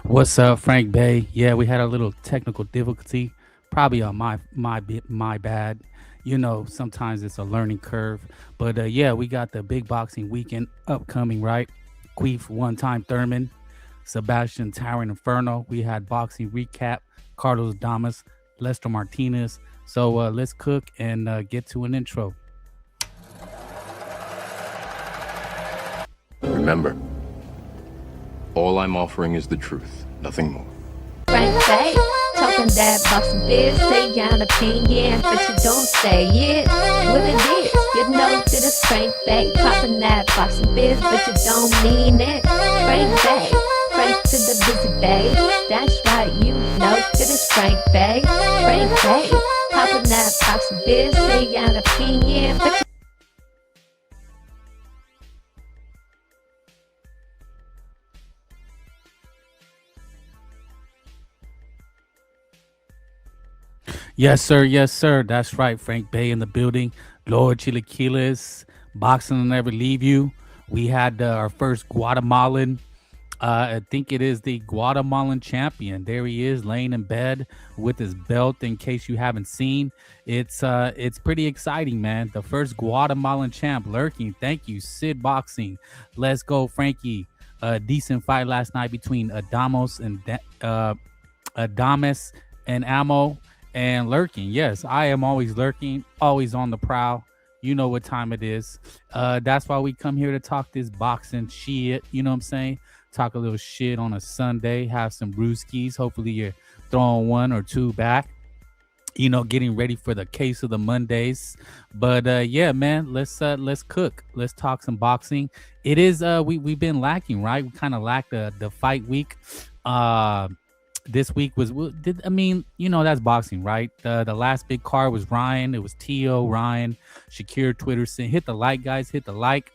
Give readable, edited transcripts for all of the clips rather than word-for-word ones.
What's up, Frank Bay? Yeah, we had a little technical difficulty, probably on my bad. Sometimes it's a learning curve, but yeah, we got the big boxing weekend upcoming, right? Queef one time Thurman, Sebastion Towering Inferno. We had boxing recap, Carlos Damas, Lester Martinez. So let's cook and get to an intro. Remember, all I'm offering is the truth, nothing more. Frank Bay, talking that boxing biz, say your opinion, but you don't say it. What it is, you know that it's Frank Bay, talking that boxing biz, but you don't mean it. Frank Bay, Frank to the busy bay, that's right, you know that it's Frank Bay. Frank Bay, talking that boxing biz, say your opinion, but you Yes, sir. Yes, sir. That's right. Frank Bay in the building. Lord Chilaquiles. Boxing will never leave you. We had our first Guatemalan. I think it is the Guatemalan champion. There he is, laying in bed with his belt. In case you haven't seen, it's pretty exciting, man. The first Guatemalan champ lurking. Thank you, Sid Boxing. Let's go, Frankie. A decent fight last night between Adamas and Amo and lurking. Yes, I am always lurking, always on the prowl. You know what time it is. That's why we come here to talk this boxing shit. You know what I'm saying? Talk a little shit on a Sunday, have some brewskis. Hopefully you're throwing one or two back. Getting ready for the case of the Mondays. But yeah, man, let's cook. Let's talk some boxing. It is we've been lacking, right? We kind of lacked the fight week. This week was that's boxing, right? The last big card was Ryan. It was Tio, Ryan, Shakir, Twitter saying, hit the like, guys, hit the like.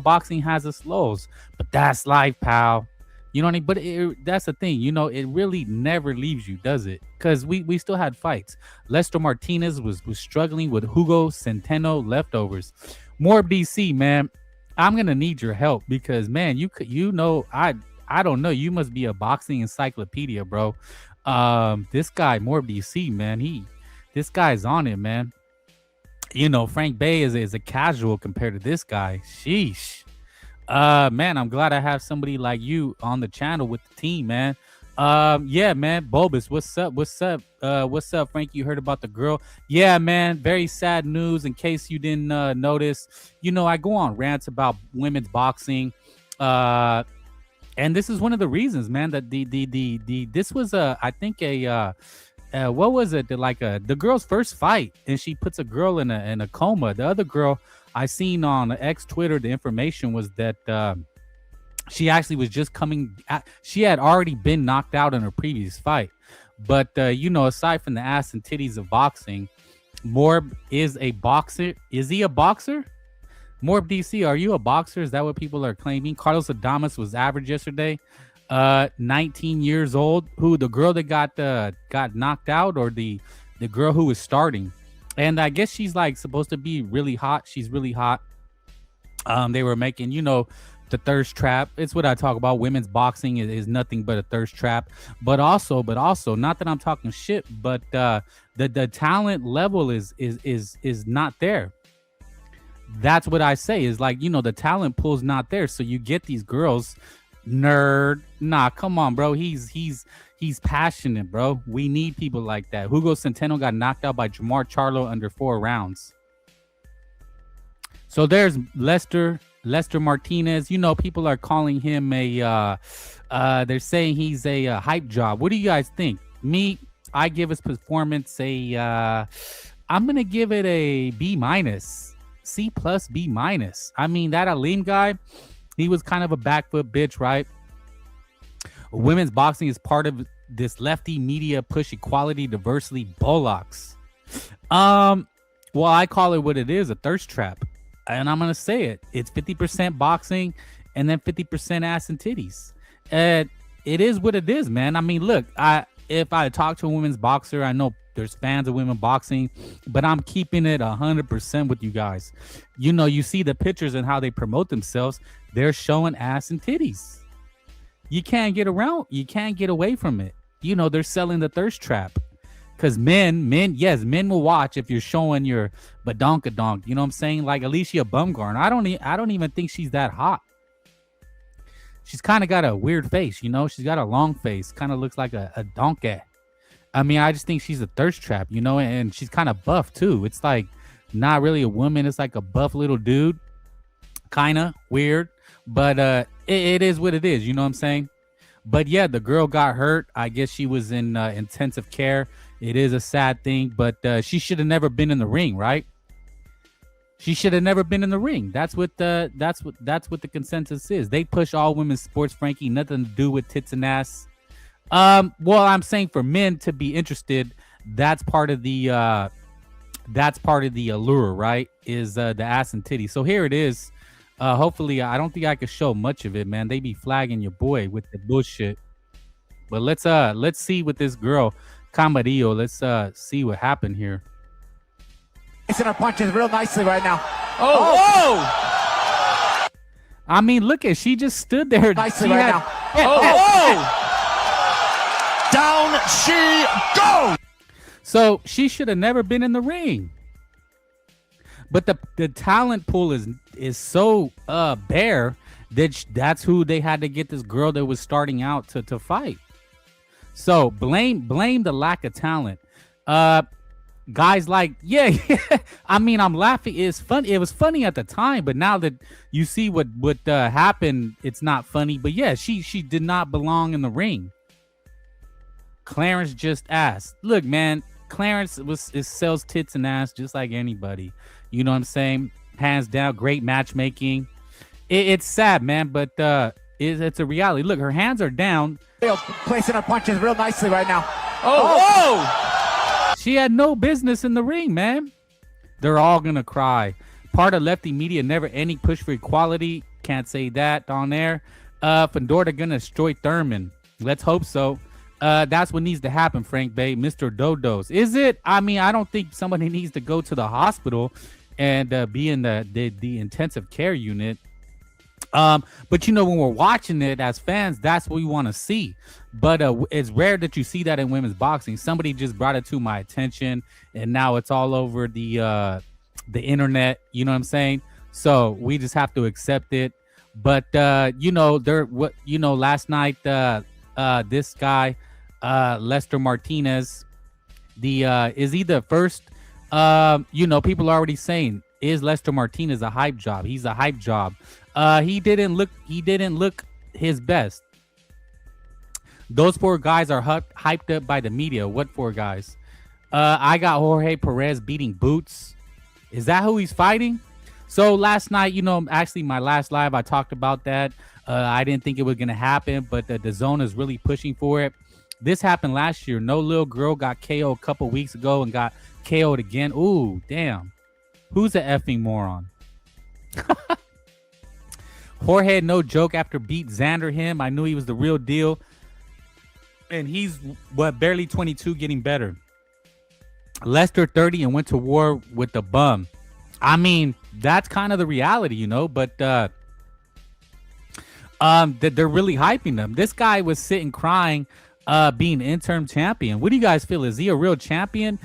Boxing has its lows, but that's life, pal. You know what I mean? But that's the thing, it really never leaves you, does it? Because we still had fights. Lester Martinez was struggling with Hugo Centeno leftovers. More BC, man. I'm gonna need your help because, man, I don't know. You must be a boxing encyclopedia, bro. This guy, more DC, man. This guy's on it, man. Frank Bay is a casual compared to this guy. Sheesh. Man, I'm glad I have somebody like you on the channel with the team, man. Yeah, man. Bulbous, what's up? What's up, Frank? You heard about the girl? Yeah, man. Very sad news. In case you didn't notice, I go on rants about women's boxing. And this is one of the reasons, man, that this was I think what was it? The girl's first fight, and she puts a girl in a coma. The other girl I seen on X Twitter, the information was that she actually was just she had already been knocked out in her previous fight. But aside from the ass and titties of boxing, Morb is a boxer. Is he a boxer? Morb DC, are you a boxer? Is that what people are claiming? Carlos Adamas was average yesterday. 19 years old. Who, the girl that got knocked out, or the girl who was starting? And I guess she's like supposed to be really hot. She's really hot. They were making, the thirst trap. It's what I talk about. Women's boxing is nothing but a thirst trap. But also, not that I'm talking shit, but the talent level is not there. That's what I say, is like, the talent pool's not there. So you get these girls, nerd. Nah, come on, bro. He's passionate, bro. We need people like that. Hugo Centeno got knocked out by Jamar Charlo under 4 rounds. So there's Lester Martinez. People are calling him they're saying he's a hype job. What do you guys think? I give his performance I'm gonna give it a B-, C+, B-. I mean, that Aleem guy, he was kind of a backfoot bitch, right? Women's boxing is part of this lefty media push equality, diversity, bollocks. Well, I call it what it is, a thirst trap. And I'm gonna say it. It's 50% boxing and then 50% ass and titties. And it is what it is, man. I mean, look, if I talk to a women's boxer, I know there's fans of women boxing, but I'm keeping it 100% with you guys. You see the pictures and how they promote themselves. They're showing ass and titties. You can't get around. You can't get away from it. They're selling the thirst trap. Because yes, men will watch if you're showing your badonkadonk. You know what I'm saying? Like Alicia Bumgarner. I don't even think she's that hot. She's kind of got a weird face, She's got a long face. Kind of looks like a donkey. I mean, I just think she's a thirst trap, and she's kind of buff too. It's like not really a woman. It's like a buff little dude. Kind of weird. But it is what it is. You know what I'm saying? But yeah, the girl got hurt. I guess she was in intensive care. It is a sad thing, but she should have never been in the ring, right? She should have never been in the ring. That's what the consensus is. They push all women's sports, Frankie. Nothing to do with tits and ass. Well, I'm saying for men to be interested, that's part of the allure, right? Is the ass and titty. So here it is. Hopefully, I don't think I could show much of it, man. They be flagging your boy with the bullshit. But let's see with this girl, Camarillo. Let's see what happened here. Placing her punches real nicely right now. Oh! I mean, look at she just stood there nicely right now. Down she goes. So she should have never been in the ring. But the talent pool is so bare that that's who they had to get this girl that was starting out to fight. So blame the lack of talent. Guys like, yeah. I mean, I'm laughing. It's fun. It was funny at the time, but now that you see what happened, it's not funny. But yeah, she did not belong in the ring. Clarence just asked. Look, man, Clarence sells tits and ass just like anybody. You know what I'm saying? Hands down, great matchmaking. It's sad, man, but it's a reality. Look, her hands are down. Placing her punches real nicely right now. She had no business in the ring, man. They're all gonna cry. Part of lefty media never ending push for equality. Can't say that on there. Fundora gonna destroy Thurman. Let's hope so. That's what needs to happen, Frank Bay. Mr. Dodos. Is it? I mean, I don't think somebody needs to go to the hospital and be in the intensive care unit. But when we're watching it as fans, that's what we want to see. But it's rare that you see that in women's boxing. Somebody just brought it to my attention, and now it's all over the internet. You know what I'm saying? So we just have to accept it. But last night this guy Lester Martinez, is he the first? People are already saying, is Lester Martinez a hype job? He's a hype job. He didn't look his best. Those four guys are hyped up by the media. What four guys? I got Jorge Perez beating Boots. Is that who he's fighting? So last night, actually my last live, I talked about that. I didn't think it was going to happen, but the zone is really pushing for it. This happened last year. No little girl got KO'd a couple weeks ago and got KO'd again. Ooh, damn. Who's a effing moron? Jorge had no joke after beat Xander him. I knew he was the real deal. And he's barely 22, getting better. Lester 30 and went to war with the bum. I mean, that's kind of the reality, but that they're really hyping them. This guy was sitting crying, being interim champion. What do you guys feel? Is he a real champion?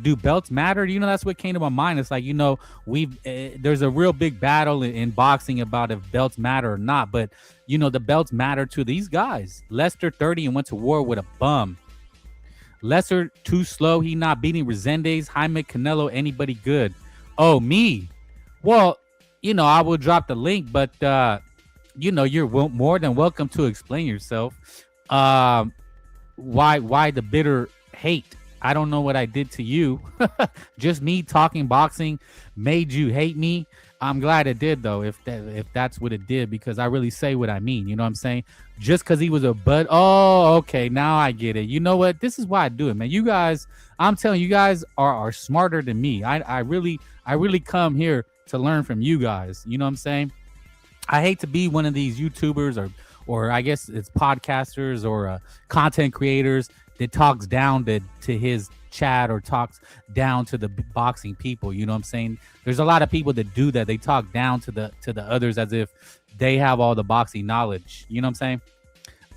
Do belts matter? That's what came to my mind. It's like, there's a real big battle in boxing about if belts matter or not. But, the belts matter to these guys. Lester 30 and went to war with a bum. Lester too slow. He not beating Resendez, Jaime, Canelo, anybody good. Oh, me. Well, I will drop the link, but, you're more than welcome to explain yourself. Why the bitter hate? I don't know what I did to you. Just me talking boxing made you hate me. I'm glad it did, though, if that's what it did, because I really say what I mean. You know what I'm saying? Just because he was a bud. Oh, okay. Now I get it. You know what? This is why I do it, man. You guys, I'm telling you, guys are smarter than me. I really come here to learn from you guys. You know what I'm saying? I hate to be one of these YouTubers or I guess it's podcasters or content creators that talks down to his chat or talks down to the boxing people. You know what I'm saying? There's a lot of people that do that. They talk down to the others as if they have all the boxing knowledge. You know what I'm saying?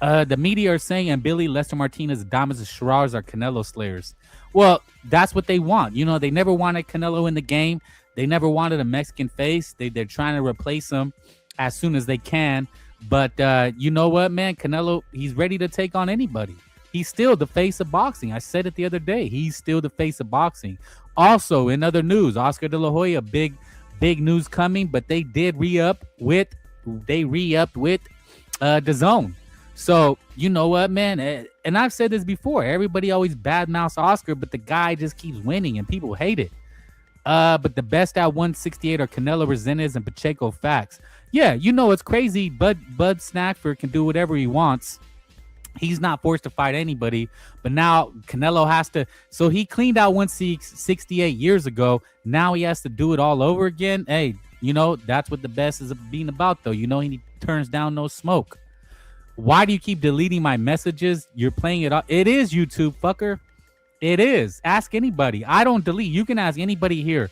The media are saying, and Billy, Lester Martinez, Adames, and Shiraz are Canelo slayers. Well, that's what they want. You know, they never wanted Canelo in the game. They never wanted a Mexican face. They're trying to replace him as soon as they can. But you know what, man? Canelo, he's ready to take on anybody. He's still the face of boxing. I said it the other day. He's still the face of boxing. Also, in other news, Oscar De La Hoya, big news coming, but they did re-upped with DAZN. So, you know what, man? And I've said this before. Everybody always badmouths Oscar, but the guy just keeps winning, and people hate it. But the best at 168 are Canelo, Resendez, and Pacheco. Facts. Yeah, you know it's crazy. Bud Snackford can do whatever he wants. He's not forced to fight anybody. But now Canelo has to. So he cleaned out 168 years ago. Now he has to do it all over again. Hey, you know, that's what the best is being about, though. You know, he turns down no smoke. Why do you keep deleting my messages? You're playing it. It is YouTube, fucker. It is. Ask anybody. I don't delete. You can ask anybody here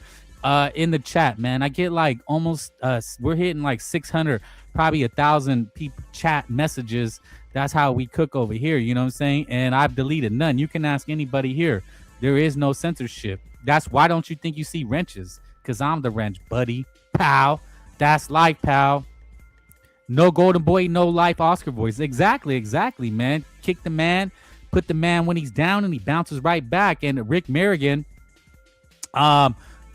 in the chat, man. I get like almost, we're hitting like 600, probably 1,000 people chat messages. That's how we cook over here. You know what I'm saying? And I've deleted none. You can ask anybody here. There is no censorship. That's why don't you think you see wrenches? Because I'm the wrench, buddy. Pal. That's life, pal. No golden boy, no life Oscar voice. Exactly, man. Kick the man, put the man when he's down, and he bounces right back. And Rick Merrigan,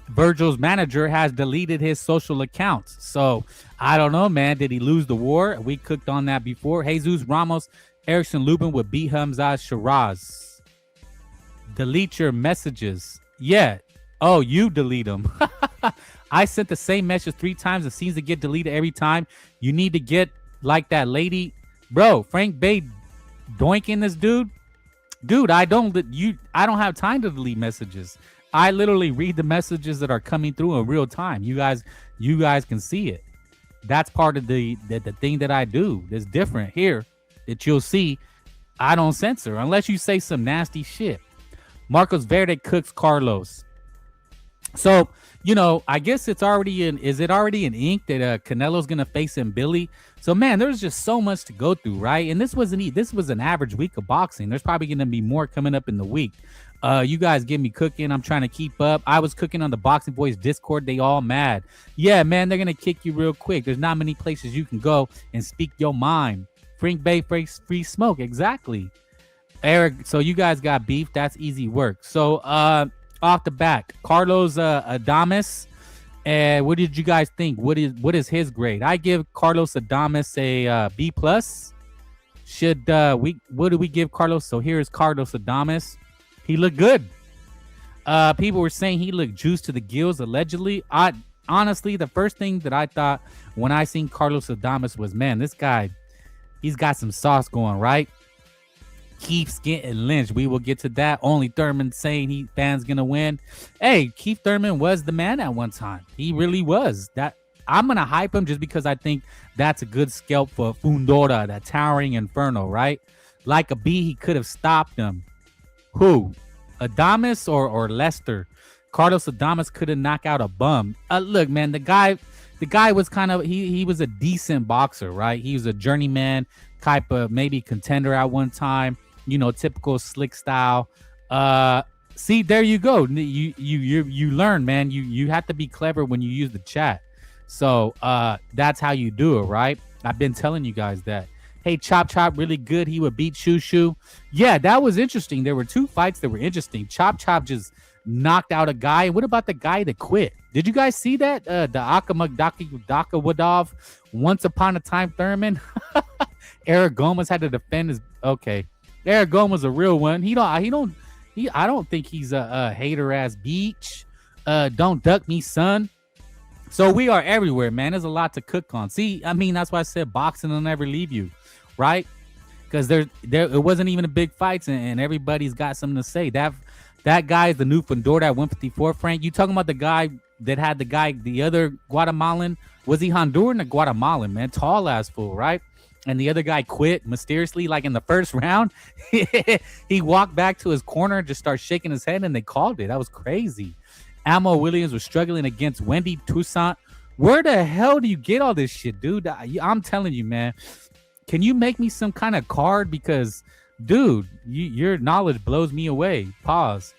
Virgil's manager, has deleted his social accounts. So I don't know, man. Did he lose the war? We cooked on that before. Jesus Ramos, Erickson Lubin would beat Hamza Shiraz. Delete your messages. Yeah. Oh, you delete them. I sent the same message 3 times. It seems to get deleted every time. You need to get like that lady. Bro, Frank Bay doinking this dude. Dude, I don't have time to delete messages. I literally read the messages that are coming through in real time. You guys can see it. That's part of the thing that I do. That's different here that you'll see. I don't censor unless you say some nasty shit. Marcos Verde cooks Carlos. So, you know, I guess is it already in ink that Canelo's going to face him, Billy? So, man, there's just so much to go through, right? And this was an average week of boxing. There's probably going to be more coming up in the week. You guys get me cooking. I'm trying to keep up. I was cooking on the Boxing Boys Discord. They all mad. Yeah, man, they're going to kick you real quick. There's not many places you can go and speak your mind. Frank Bay, free smoke. Exactly. Eric, so you guys got beef. That's easy work. So, off the back, Carlos Adames. What did you guys think? What is his grade? I give Carlos Adames a B plus. What do we give Carlos? So here's Carlos Adames. He looked good. People were saying he looked juiced to the gills, allegedly. Honestly, the first thing that I thought when I seen Carlos Adames was, man, this guy, he's got some sauce going, right? Keith's getting lynched. We will get to that. Only Thurman saying fans gonna win. Hey, Keith Thurman was the man at one time. He really was. That I'm gonna hype him just because I think that's a good scalp for Fundora, that towering inferno, right? Like a bee, he could have stopped him. Who? Adames or Lester? Carlos Adames could have knocked out a bum. Look, man, the guy was kind of he was a decent boxer, right? He was a journeyman type of maybe contender at one time. You know, typical slick style. See, there you go. You learn, man. You have to be clever when you use the chat. So that's how you do it, right? I've been telling you guys that. Hey, Chop Chop, really good. He would beat Shoo Shoo. Yeah, that was interesting. There were 2 fights that were interesting. Chop Chop just knocked out a guy. What about the guy that quit? Did you guys see that? The Daka Wadov, once upon a time Thurman. Eric Gomez had to defend his. Okay, Eric Gomez a real one. I don't think he's a hater ass beach. Don't duck me, son. So we are everywhere, man. There's a lot to cook on. See, I mean, that's why I said boxing will never leave you, right? Because there it wasn't even a big fights, and everybody's got something to say. That guy is the new Fundora at 154. Frank, you talking about the guy that had the other Guatemalan? Was he Honduran or Guatemalan, man? Tall ass fool, right? And the other guy quit mysteriously, like in the first round. He walked back to his corner and just started shaking his head, and they called it. That was crazy. Amo Williams was struggling against Wendy Toussaint. Where the hell do you get all this shit, dude? I'm telling you, man. Can you make me some kind of card? Because, dude, your knowledge blows me away. Pause.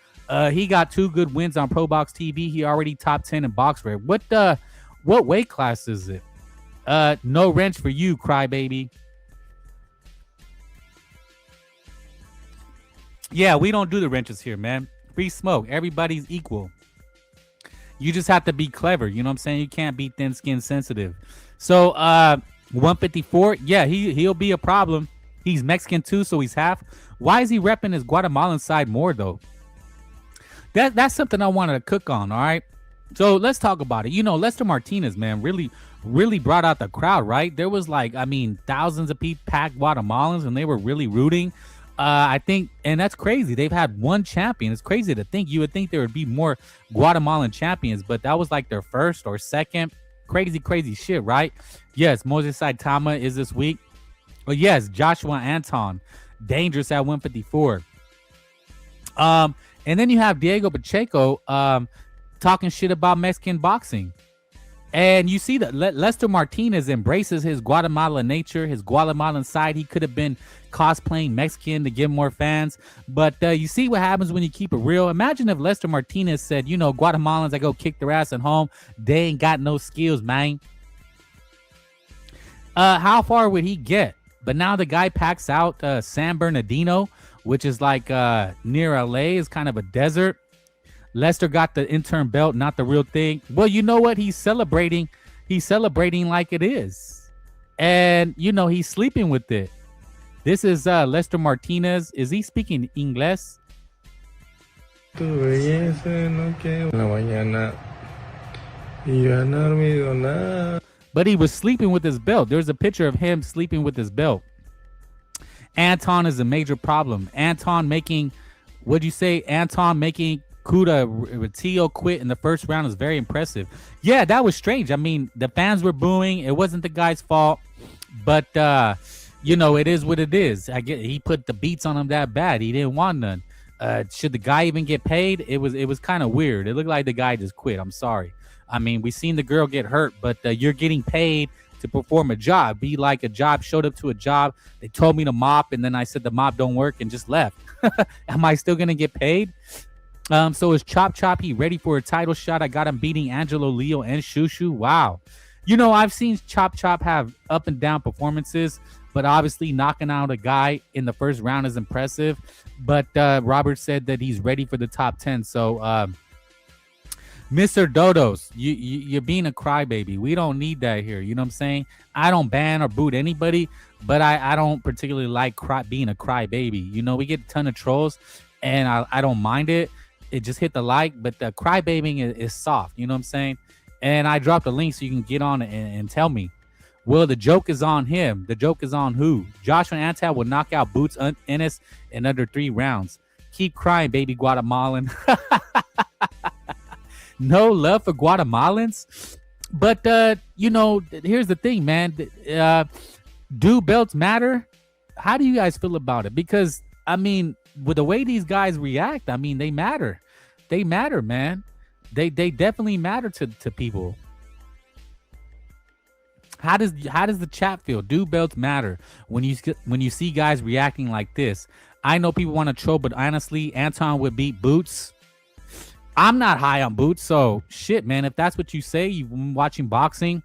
He got 2 good wins on Pro Box TV. He already top 10 in box rate. What weight class is it? No wrench for you, crybaby. Yeah, we don't do the wrenches here, man. Free smoke. Everybody's equal. You just have to be clever. You know what I'm saying? You can't be thin skin sensitive. So 154, yeah, he'll be a problem. He's Mexican too, so he's half. Why is he repping his Guatemalan side more though? That's something I wanted to cook on. All right. So let's talk about it. You know, Lester Martinez, man, really brought out the crowd, right? There was like, I mean, thousands of people packed Guatemalans, and they were really rooting. I think, and that's crazy. They've had 1 champion. It's crazy to think. You would think there would be more Guatemalan champions, but that was like their first or second. Crazy shit, right? Yes, Moses Saitama is this week. But yes, Joshua Anton, dangerous at 154. And then you have Diego Pacheco talking shit about Mexican boxing. And you see that Lester Martinez embraces his Guatemalan nature, his Guatemalan side. He could have been cosplaying Mexican to get more fans. But you see what happens when you keep it real. Imagine if Lester Martinez said, you know, Guatemalans, I go kick their ass at home. They ain't got no skills, man. How far would he get? But now the guy packs out San Bernardino, which is like near LA, is kind of a desert. Lester got the intern belt, not the real thing. Well, you know what? He's celebrating. He's celebrating like it is. And, you know, he's sleeping with it. This is Lester Martinez. Is he speaking English? But he was sleeping with his belt. There's a picture of him sleeping with his belt. Anton is a major problem. Anton making, what'd you say? Anton making Kuda Ratillo quit in the first round is very impressive. Yeah, that was strange. I mean, the fans were booing. It wasn't the guy's fault, but you know, it is what it is. I get he put the beats on him that bad. He didn't want none. Should the guy even get paid? It was kind of weird. It looked like the guy just quit. I'm sorry. I mean, we seen the girl get hurt, but you're getting paid to perform a job. Be like a job. Showed up to a job. They told me to mop, and then I said the mop don't work and just left. Am I still gonna get paid? So is Chop. He ready for a title shot? I got him beating Angelo Leo and Shushu. Wow. You know, I've seen Chop have up and down performances, but obviously knocking out a guy in the first round is impressive. But Robert said that he's ready for the top 10. So Mr. Dodos, you're being a crybaby. We don't need that here. You know what I'm saying? I don't ban or boot anybody, but I don't particularly like being a crybaby. You know, we get a ton of trolls, and I don't mind it. It just hit the like, but the crybabying is soft. You know what I'm saying? And I dropped a link so you can get on and tell me. Well, the joke is on him. The joke is on who? Joshua Anton will knock out Boots Ennis in under 3 rounds. Keep crying, baby Guatemalan. No love for Guatemalans. But, you know, here's the thing, man. Do belts matter? How do you guys feel about it? Because, I mean, with the way these guys react, I mean, they matter. They matter, man. They definitely matter to people. How does the chat feel? Do belts matter when you see guys reacting like this? I know people want to troll, but honestly, Anton would beat Boots. I'm not high on Boots, so shit, man. If that's what you say, you've been watching boxing,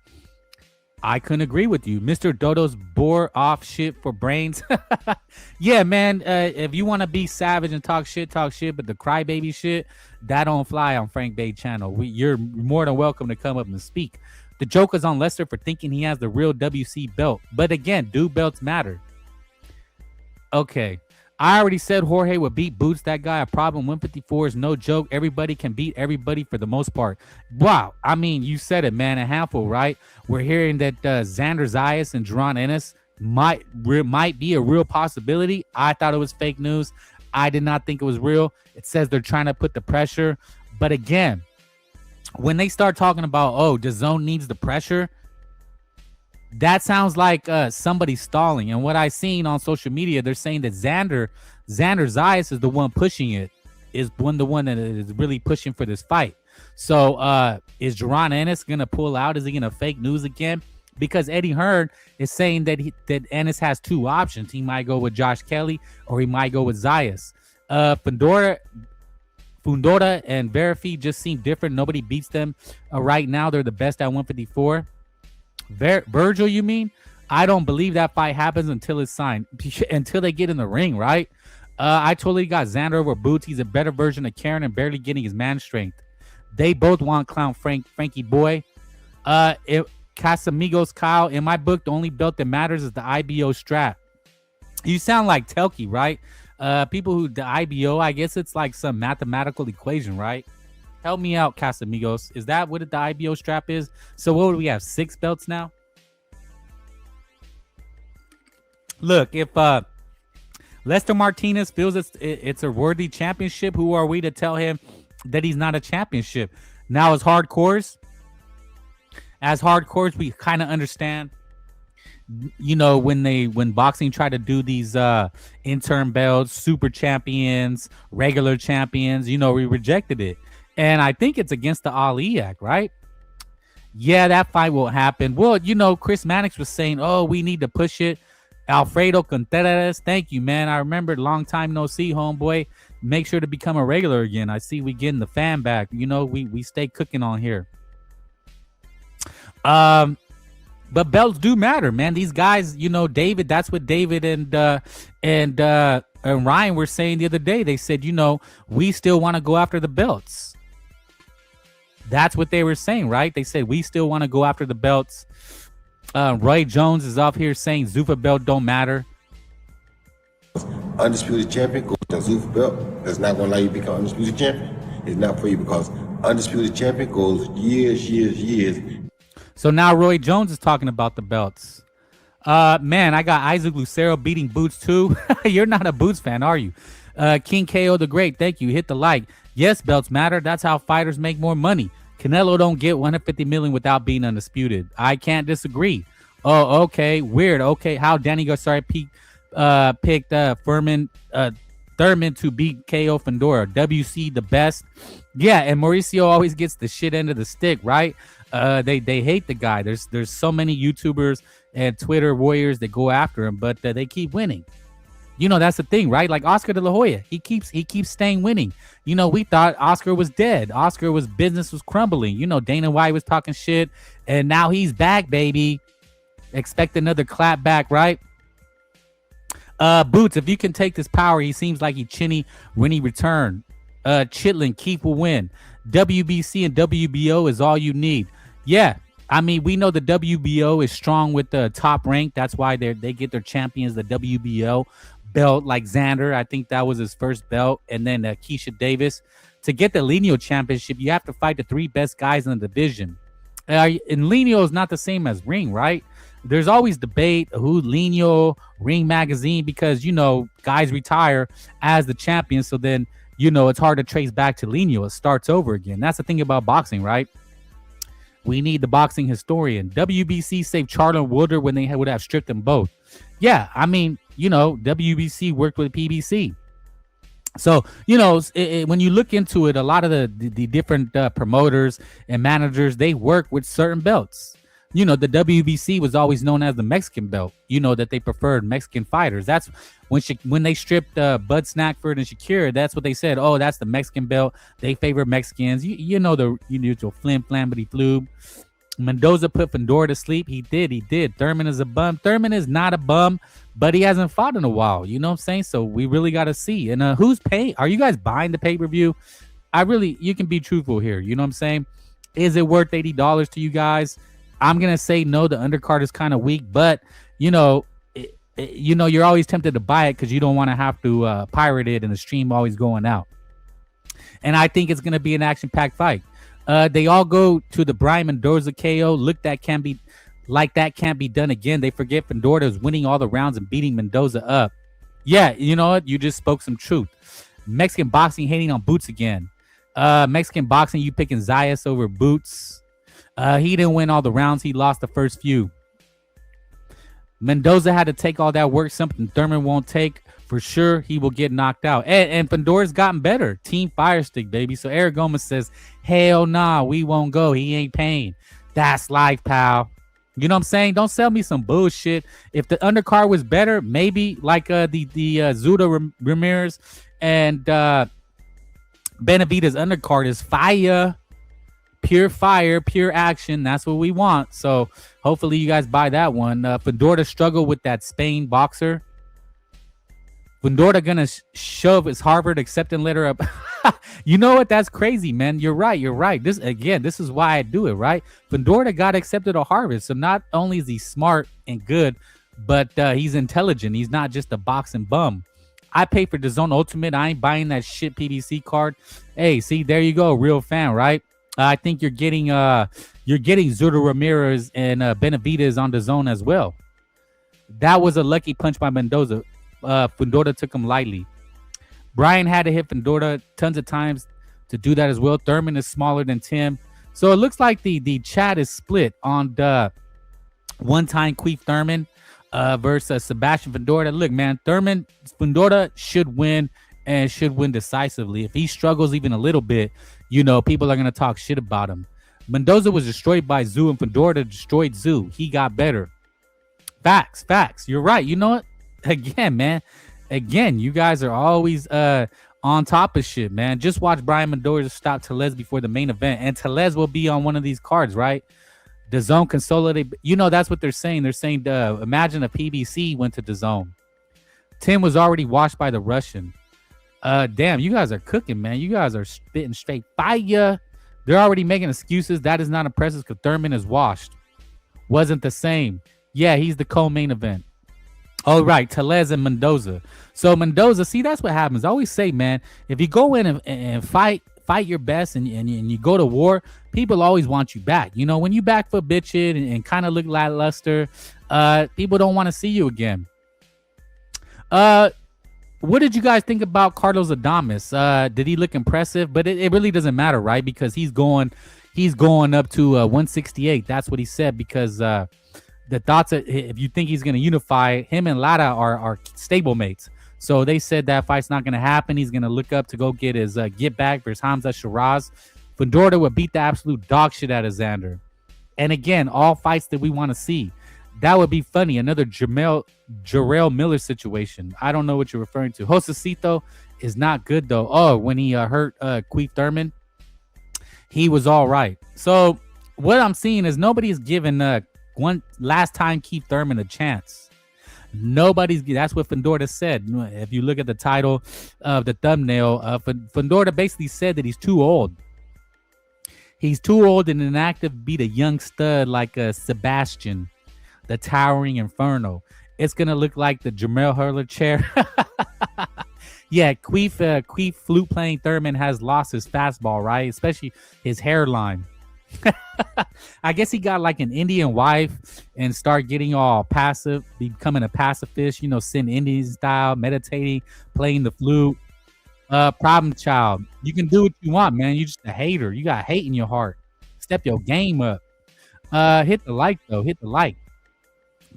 I couldn't agree with you. Mr. Dodo's bore off shit for brains. Yeah, man. If you want to be savage and talk shit, but the crybaby shit, that don't fly on Frank Bay channel. You're more than welcome to come up and speak. The joke is on Lester for thinking he has the real WC belt. But again, do belts matter? Okay. I already said Jorge would beat Boots. That guy, a problem. 154 is no joke. Everybody can beat everybody for the most part. Wow. I mean, you said it, man. A handful, right? We're hearing that Xander Zayas and Jerron Ennis might be a real possibility. I thought it was fake news. I did not think it was real. It says they're trying to put the pressure. But again, when they start talking about, oh, DAZN needs the pressure, that sounds like somebody stalling. And what I've seen on social media, they're saying that Xander Zayas is the one pushing it, is the one that is really pushing for this fight. So is Jerron Ennis going to pull out? Is he going to fake news again? because Eddie Hearn is saying that that Ennis has two options. He might go with Josh Kelly or he might go with Zayas. Fundora and Verifi just seem different. Nobody beats them right now. They're the best at 154. Virgil, you mean? I don't believe that fight happens until it's signed, until they get in the ring, right? I totally got Xander over Boots. He's a better version of Karen and barely getting his man strength. They both want Clown Frankie Boy. Casamigos Kyle, in my book, the only belt that matters is the IBO strap. You sound like Telke, right? People who the IBO, I guess it's like some mathematical equation, right? Help me out, Casamigos. Is that what the IBO strap is? So what do we have? 6 belts now? Look, if Lester Martinez feels it's a worthy championship, who are we to tell him that he's not a championship? Now, as hardcores, we kind of understand, you know, when boxing tried to do these interim belts, super champions, regular champions, you know, we rejected it. And I think it's against the Ali Act, right? Yeah, that fight will happen. Well, you know, Chris Mannix was saying, oh, we need to push it. Alfredo Contreras, thank you, man. I remember, long time no see, homeboy. Make sure to become a regular again. I see we getting the fan back. You know, we stay cooking on here. But belts do matter, man. These guys, you know, David, that's what David and Ryan were saying the other day. They said, you know, we still want to go after the belts. That's what they were saying, right? They said, we still want to go after the belts. Roy Jones is up here saying Zuffa belt don't matter. Undisputed champion goes to Zuffa belt. That's not going to allow you to become undisputed champion. It's not for you, because undisputed champion goes years. So now Roy Jones is talking about the belts. Man, I got Isaac Lucero beating Boots too. You're not a Boots fan, are you? King KO the Great, thank you. Hit the like. Yes, belts matter. That's how fighters make more money. Canelo don't get 150 million without being undisputed. I can't disagree. Oh, okay. Weird. Okay. How Danny Garcia picked Thurman to beat KO Fundora. WC the best. Yeah, and Mauricio always gets the shit end of the stick, right? They hate the guy. There's so many YouTubers and Twitter warriors that go after him, but they keep winning. You know, that's the thing, right? Like Oscar De La Hoya, he keeps staying winning. You know, we thought Oscar was dead. Business was crumbling. You know, Dana White was talking shit, and now he's back, baby. Expect another clap back, right? Boots, if you can take this power, he seems like he chinny when he returned. Chitlin, Keith will win. WBC and WBO is all you need. Yeah, I mean, we know the WBO is strong with the top rank. That's why they get their champions the WBO belt, like Xander. I think that was his first belt. And then Keisha Davis. To get the Lenio championship, you have to fight the 3 best guys in the division. And Lenio is not the same as Ring, right? There's always debate who Lenio, Ring Magazine, because, you know, guys retire as the champion. So then, you know, it's hard to trace back to Lenio. It starts over again. That's the thing about boxing, right? We need the boxing historian. WBC saved Charlo and Wilder when they would have stripped them both. Yeah, I mean, you know, WBC worked with PBC. So, you know, when you look into it, a lot of the different promoters and managers, they work with certain belts. You know, the WBC was always known as the Mexican belt, you know, that they preferred Mexican fighters. That's when they stripped Bud Snackford and Shakira, that's what they said. Oh, that's the Mexican belt. They favor Mexicans. You know, the usual flim, flambity, floob. Mendoza put Fundora to sleep. He did. Thurman is a bum. Thurman is not a bum, but he hasn't fought in a while. You know what I'm saying? So we really got to see. And who's paying? Are you guys buying the pay-per-view? You can be truthful here. You know what I'm saying? Is it worth $80 to you guys? I'm going to say no. The undercard is kind of weak, but, you know, you're always tempted to buy it because you don't want to have to pirate it and the stream always going out. And I think it's going to be an action-packed fight. They all go to the Brian Mendoza KO. That can't be done again. They forget Fundora is winning all the rounds and beating Mendoza up. Yeah, you know what? You just spoke some truth. Mexican boxing hating on Boots again. Mexican boxing, you picking Zayas over Boots. He didn't win all the rounds. He lost the first few. Mendoza had to take all that work, something Thurman won't take. For sure, he will get knocked out. And Fundora's gotten better. Team Fire Stick, baby. So Eric Gomez says, hell nah, we won't go. He ain't paying. That's life, pal. You know what I'm saying? Don't sell me some bullshit. If the undercard was better, maybe like the Zuda Ramirez and Benavidez undercard is fire. Pure fire, pure action. That's what we want. So hopefully you guys buy that one. Fundora struggled with that Spain boxer. Fundora gonna shove his Harvard acceptance letter up. You know what? That's crazy, man. You're right. You're right. This is why I do it, right? Fundora got accepted to Harvard. So not only is he smart and good, but he's intelligent. He's not just a boxing bum. I pay for DAZN Ultimate. I ain't buying that shit PBC card. Hey, see, there you go. Real fan, right? I think you're getting Zuda Ramirez and Benavidez on DAZN as well. That was a lucky punch by Mendoza. Fundora took him lightly. Brian had to hit Fundora tons of times to do that as well. Thurman is smaller than Tim. So it looks like the chat is split on the one-time Queef Thurman versus Sebastion Fundora. Look, man, Fundora should win and should win decisively. If he struggles even a little bit, you know, people are going to talk shit about him. Mendoza was destroyed by Zoo and Fundora destroyed Zoo. He got better. Facts. You're right. You know what? Again, man. Again, you guys are always on top of shit, man. Just watch Brian Mendoza stop Tellez before the main event. And Tellez will be on one of these cards, right? DAZN consolidate. You know, that's what they're saying. They're saying, imagine a PBC went to DAZN. Tim was already washed by the Russian. Damn, you guys are cooking, man. You guys are spitting straight fire. They're already making excuses. That is not impressive because Thurman is washed. Wasn't the same. Yeah, he's the co-main event. All right, Tellez and Mendoza. So Mendoza, see, that's what happens. I always say, man, if you go in and fight your best and you go to war, people always want you back. You know, when you back foot bitch it and kind of look lackluster, people don't want to see you again. What did you guys think about Carlos Adames? Did he look impressive? But it really doesn't matter, right? Because he's going up to 168. That's what he said. Because the thoughts that if you think he's going to unify, him and Lara are stablemates. So they said that fight's not going to happen. He's going to look up to go get his get back versus Hamza Shiraz. Fundora would beat the absolute dog shit out of Xander. And again, all fights that we want to see. That would be funny. Another Jarrell Miller situation. I don't know what you're referring to. Josecito is not good, though. Oh, when he hurt Queef Thurman, he was all right. So what I'm seeing is nobody's given one last time Keith Thurman a chance. That's what Fundora said. If you look at the title of the thumbnail, Fundora basically said that he's too old. He's too old and inactive. Beat a young stud like Sebastion, the towering inferno. It's gonna look like the Jamel Hurler chair. Yeah, Queef flute playing Thurman has lost his fastball, right? Especially his hairline. I guess he got like an Indian wife and start getting all passive, becoming a pacifist, you know, Sin Indian style, meditating, playing the flute. Problem child. You can do what you want, man. You just a hater. You got hate in your heart. Step your game up. Hit the like though. Hit the like.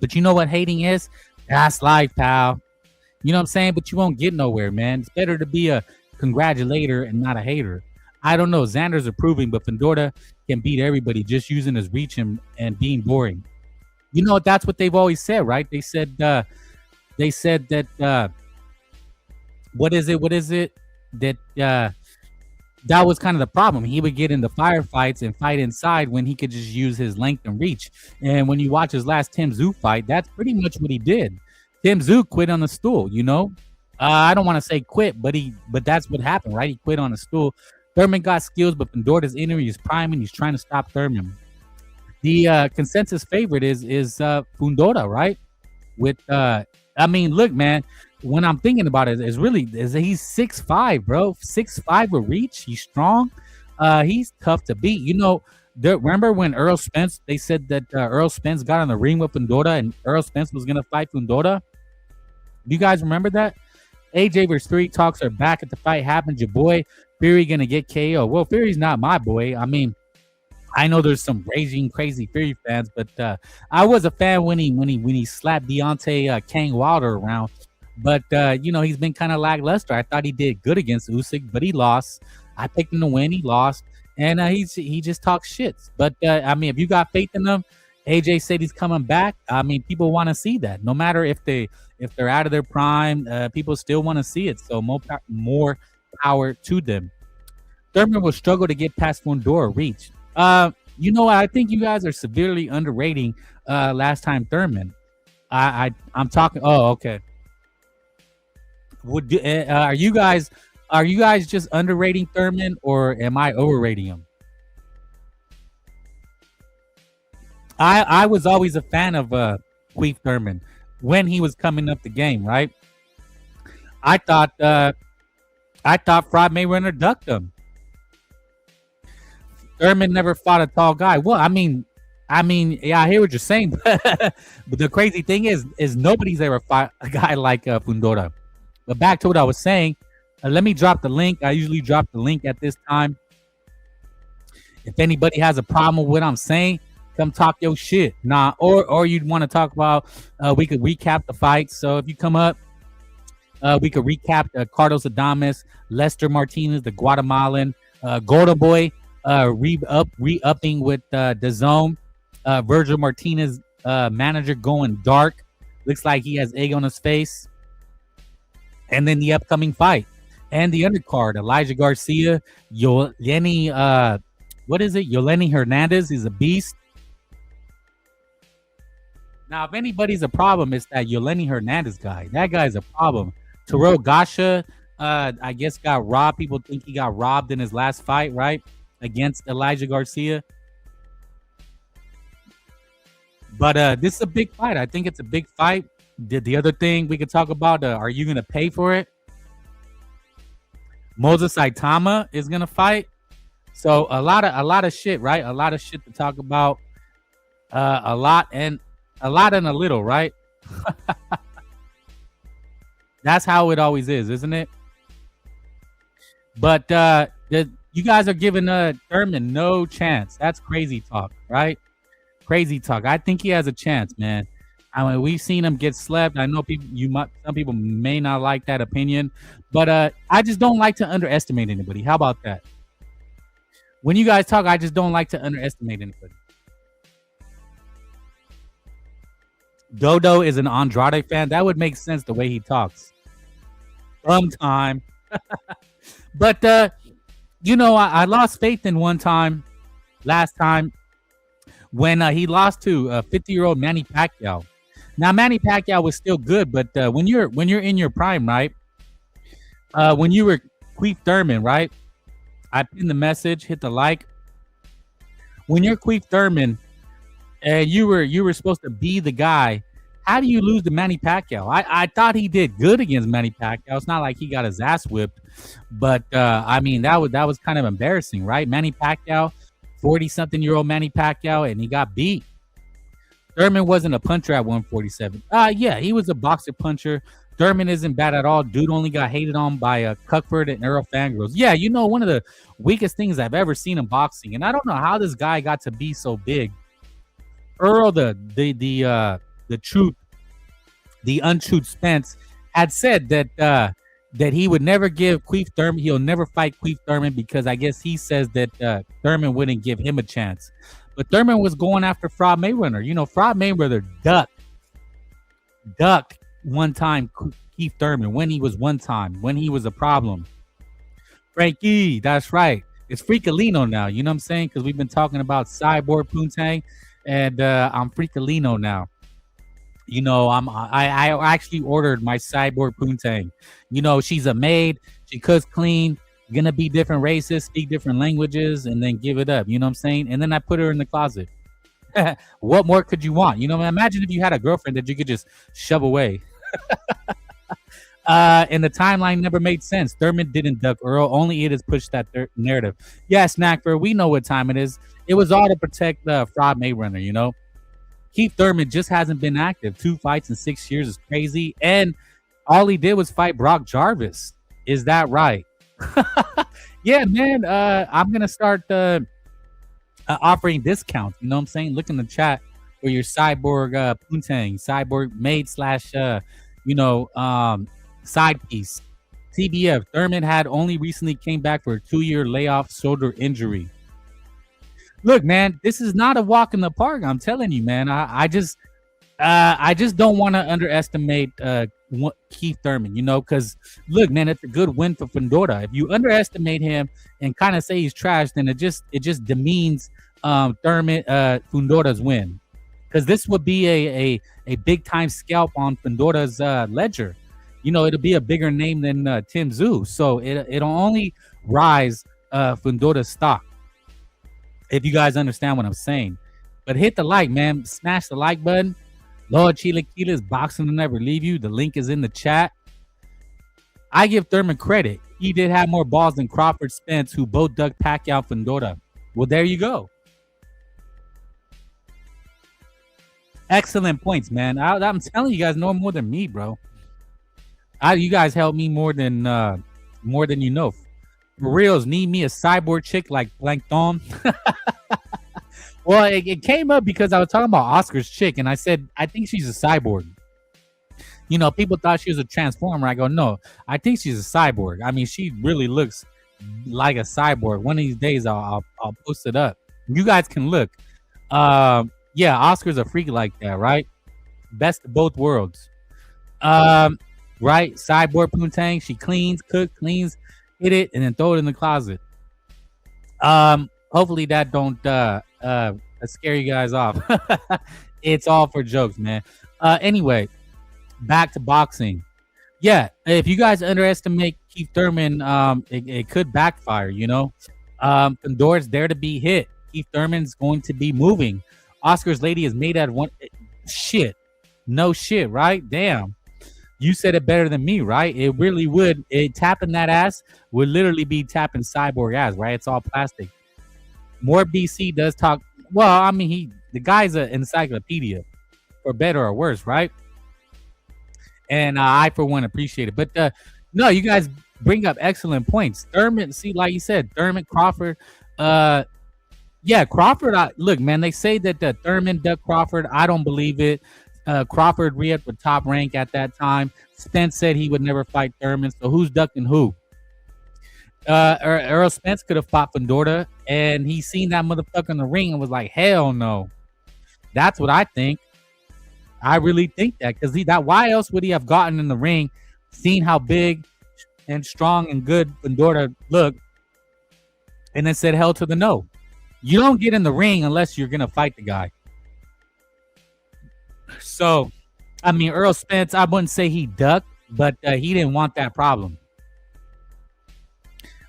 But you know what hating is? That's life, pal. You know what I'm saying? But you won't get nowhere, man. It's better to be a congratulator and not a hater. I don't know. Xander's approving, but Fundora can beat everybody just using his reach and being boring. You know, that's what they've always said, right? They said that what is it? That was kind of the problem. He would get into firefights and fight inside when he could just use his length and reach. And when you watch his last Tim Tszyu fight, that's pretty much what he did. Tim Tszyu quit on the stool, you know? I don't want to say quit, but that's what happened, right? He quit on the stool. Thurman got skills, but Fundora's injury is priming. He's trying to stop Thurman. The consensus favorite is Fundora, right? With I mean, look, man, when I'm thinking about it, he's 6'5", bro. 6'5" with reach. He's strong. He's tough to beat. You know, remember when Earl Spence? They said that Earl Spence got on the ring with Fundora, and Earl Spence was gonna fight Fundora. Do you guys remember that? AJ versus Fury talks are back at the fight happens. Your boy Fury gonna get KO. Well, Fury's not my boy. I mean, I know there's some raging crazy Fury fans, but I was a fan when he slapped Deontay Kang Wilder around. But you know, he's been kind of lackluster. I thought he did good against Usyk, but he lost. I picked him to win. He lost, and he just talks shit. But I mean, if you got faith in him, AJ said he's coming back. I mean, people want to see that. No matter if they're out of their prime, people still want to see it. So more power to them. Thurman will struggle to get past Fundora reach. I think you guys are severely underrating last time Thurman. I'm talking. Oh, okay. Are you guys just underrating Thurman, or am I overrating him? I was always a fan of Queef Thurman when he was coming up the game, right? I thought Fraud Mayweather ducked him. Thurman never fought a tall guy. Well, I mean, yeah, I hear what you're saying, but the crazy thing is nobody's ever fought a guy like Fundora. But back to what I was saying, let me drop the link. I usually drop the link at this time. If anybody has a problem with what I'm saying, come talk your shit. Or you'd want to talk about, we could recap the fight. So if you come up, we could recap Carlos Adames, Lester Martinez, the Guatemalan, Golden Boy, re-upping with DAZN, Virgil Martinez, manager going dark. Looks like he has egg on his face. And then the upcoming fight. And the undercard, Elijah Garcia, Yoleni Hernandez is a beast. Now, if anybody's a problem, it's that Yoleni Hernandez guy. That guy's a problem. Terrell Gasha, I guess, got robbed. People think he got robbed in his last fight, right? Against Elijah Garcia. But this is a big fight. I think it's a big fight. The other thing we could talk about, are you going to pay for it? Moses Saitama is going to fight. So a lot of shit, right? A lot of shit to talk about. A lot and a little, right? That's how it always is, isn't it? But you guys are giving Thurman no chance. That's crazy talk, right? Crazy talk. I think he has a chance, man. I mean, we've seen him get slept. I know some people may not like that opinion, but I just don't like to underestimate anybody. How about that? When you guys talk, I just don't like to underestimate anybody. Dodo is an Andrade fan. That would make sense the way he talks. Sometime. But, I lost faith in last time, when he lost to 50-year-old Manny Pacquiao. Now, Manny Pacquiao was still good, but when you're in your prime, right? When you were Queef Thurman, right? I pinned the message, hit the like. When you're Queef Thurman and you were supposed to be the guy, how do you lose to Manny Pacquiao? I thought he did good against Manny Pacquiao. It's not like he got his ass whipped, but I mean that was kind of embarrassing, right? Manny Pacquiao, 40-something-year-old Manny Pacquiao, and he got beat. Thurman wasn't a puncher at 147. Yeah, he was a boxer puncher. Thurman isn't bad at all. Dude only got hated on by Cuckford and Earl Fangirls. Yeah, one of the weakest things I've ever seen in boxing, and I don't know how this guy got to be so big. Earl, the truth, the untruth Spence, had said that he would never give Queef Thurman. He'll never fight Queef Thurman because I guess he says that Thurman wouldn't give him a chance. But Thurman was going after Fraud Mayweather. Fraud Mayweather ducked one time Queef Thurman when he was a problem. Frankie, that's right. It's Freakalino now. You know what I'm saying? Because we've been talking about Cyborg Poontang, and I'm Freakalino now. I actually ordered my Cyborg Poontang. She's a maid. She cooks clean. Gonna be different races, speak different languages, and then give it up. You know what I'm saying? And then I put her in the closet. What more could you want? Imagine if you had a girlfriend that you could just shove away. And the timeline never made sense. Thurman didn't duck Earl. Only it has pushed that narrative. Yeah, Snackford, we know what time it is. It was all to protect Fraud Mayweather, Keith Thurman just hasn't been active. 2 fights in 6 years is crazy. And all he did was fight Brock Jarvis. Is that right? Yeah, man. I'm going to start offering discounts. You know what I'm saying? Look in the chat for your Cyborg Poontang, Cyborg maid / side piece. TBF, Thurman had only recently came back for a 2-year layoff shoulder injury. look, man, this is not a walk in the park. I'm telling you, man. I just don't want to underestimate Keith Thurman, because look, man, it's a good win for Fundora. If you underestimate him and kind of say he's trash, then it just demeans Thurman Fundora's win, because this would be a big time scalp on Fundora's ledger. It'll be a bigger name than Tim Tszyu, so it'll only rise Fundora's stock, if you guys understand what I'm saying. But hit the like, man. Smash the like button. Lord Chilaquila's boxing will never leave you. The link is in the chat. I give Thurman credit. He did have more balls than Crawford Spence, who both dug Pacquiao Fundora. Well, there you go. Excellent points, man. I'm telling you guys know more than me, bro. You guys help me more than you know. For reals, need me a cyborg chick like Plankton. Well, it came up because I was talking about Oscar's chick, and I said, I think she's a cyborg. People thought she was a transformer. I go, no, I think she's a cyborg. I mean, she really looks like a cyborg. One of these days, I'll post it up. You guys can look. Yeah, Oscar's a freak like that, right? Best of both worlds. Right? Cyborg Poontang, she cleans, cleans, hit it, and then throw it in the closet. Hopefully that don't scare you guys off. It's all for jokes, man. Anyway, back to boxing. Yeah, if you guys underestimate Keith Thurman, it could backfire, Fundora's there to be hit. Keith Thurman's going to be moving. Oscar's lady is made out of one shit. No shit, right? Damn. You said it better than me, right? It really would. Tapping that ass would literally be tapping cyborg ass, right? It's all plastic. More BC does talk. Well, I mean, the guy's an encyclopedia, for better or worse, right? And I, for one, appreciate it. But no, you guys bring up excellent points. Thurman, see, like you said, Thurman, Crawford. Yeah, Crawford. Look, man, they say that Thurman ducked Crawford. I don't believe it. Crawford re-upped with top rank at that time. Spence said he would never fight Thurman. So who's ducking who? Earl Spence could have fought Fundora, and he seen that motherfucker in the ring and was like, hell no. That's what I think. I really think that, because why else would he have gotten in the ring, seen how big and strong and good Fundora looked, and then said hell to the no? You don't get in the ring unless you're gonna fight the guy. So, I mean, Earl Spence, I wouldn't say he ducked, but he didn't want that problem.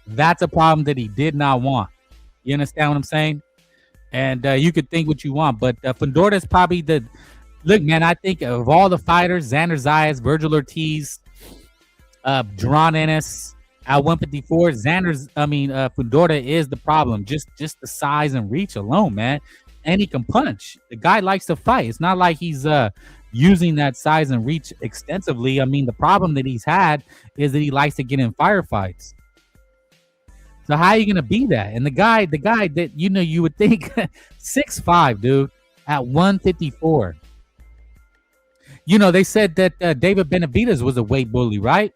That's a problem that he did not want. You understand what I'm saying? And you could think what you want, but Fundora is probably the look, man. I think of all the fighters, Xander Zayas, Virgil Ortiz, Duran Ennis at 154. Fundora is the problem. Just the size and reach alone, man. And he can punch. The guy likes to fight. It's not like he's using that size and reach extensively. I mean, the problem that he's had is that he likes to get in firefights. So how are you gonna be that? And the guy that you would think 6'5", dude, at 154. They said that David Benavidez was a weight bully, right?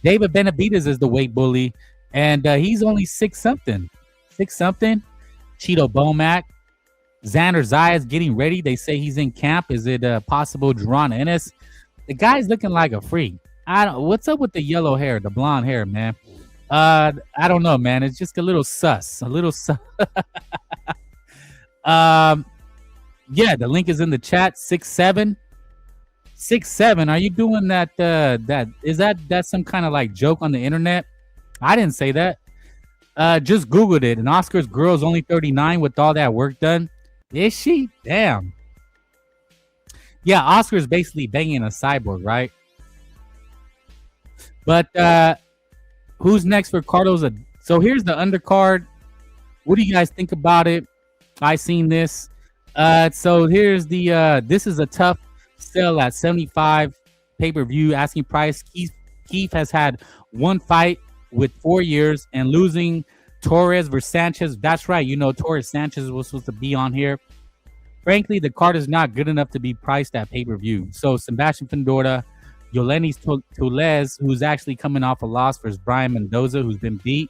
David Benavidez is the weight bully, and he's only 6-something. Cheeto Bomac, Xander Zayas getting ready. They say he's in camp. Is it possible Duran Ennis? The guy's looking like a freak. What's up with the yellow hair, the blonde hair, man? I don't know, man. It's just a little sus. Yeah, the link is in the chat. 6'7". Are you doing that? That's some kind of like joke on the internet? I didn't say that. Just Googled it, and Oscar's girl's only 39 with all that work done. Is she? Damn. Yeah, Oscar's basically banging a cyborg, right? But who's next for Carlos? So here's the undercard. What do you guys think about it? I seen this. So here's the this is a tough sell at 75 pay-per-view asking price. Keith has had one fight with 4 years and losing Torres versus Sanchez. That's right. Torres Sanchez was supposed to be on here. Frankly, the card is not good enough to be priced at pay-per-view. So Sebastion Fundora, Yolenis Tulez, who's actually coming off a loss versus Brian Mendoza, who's been beat.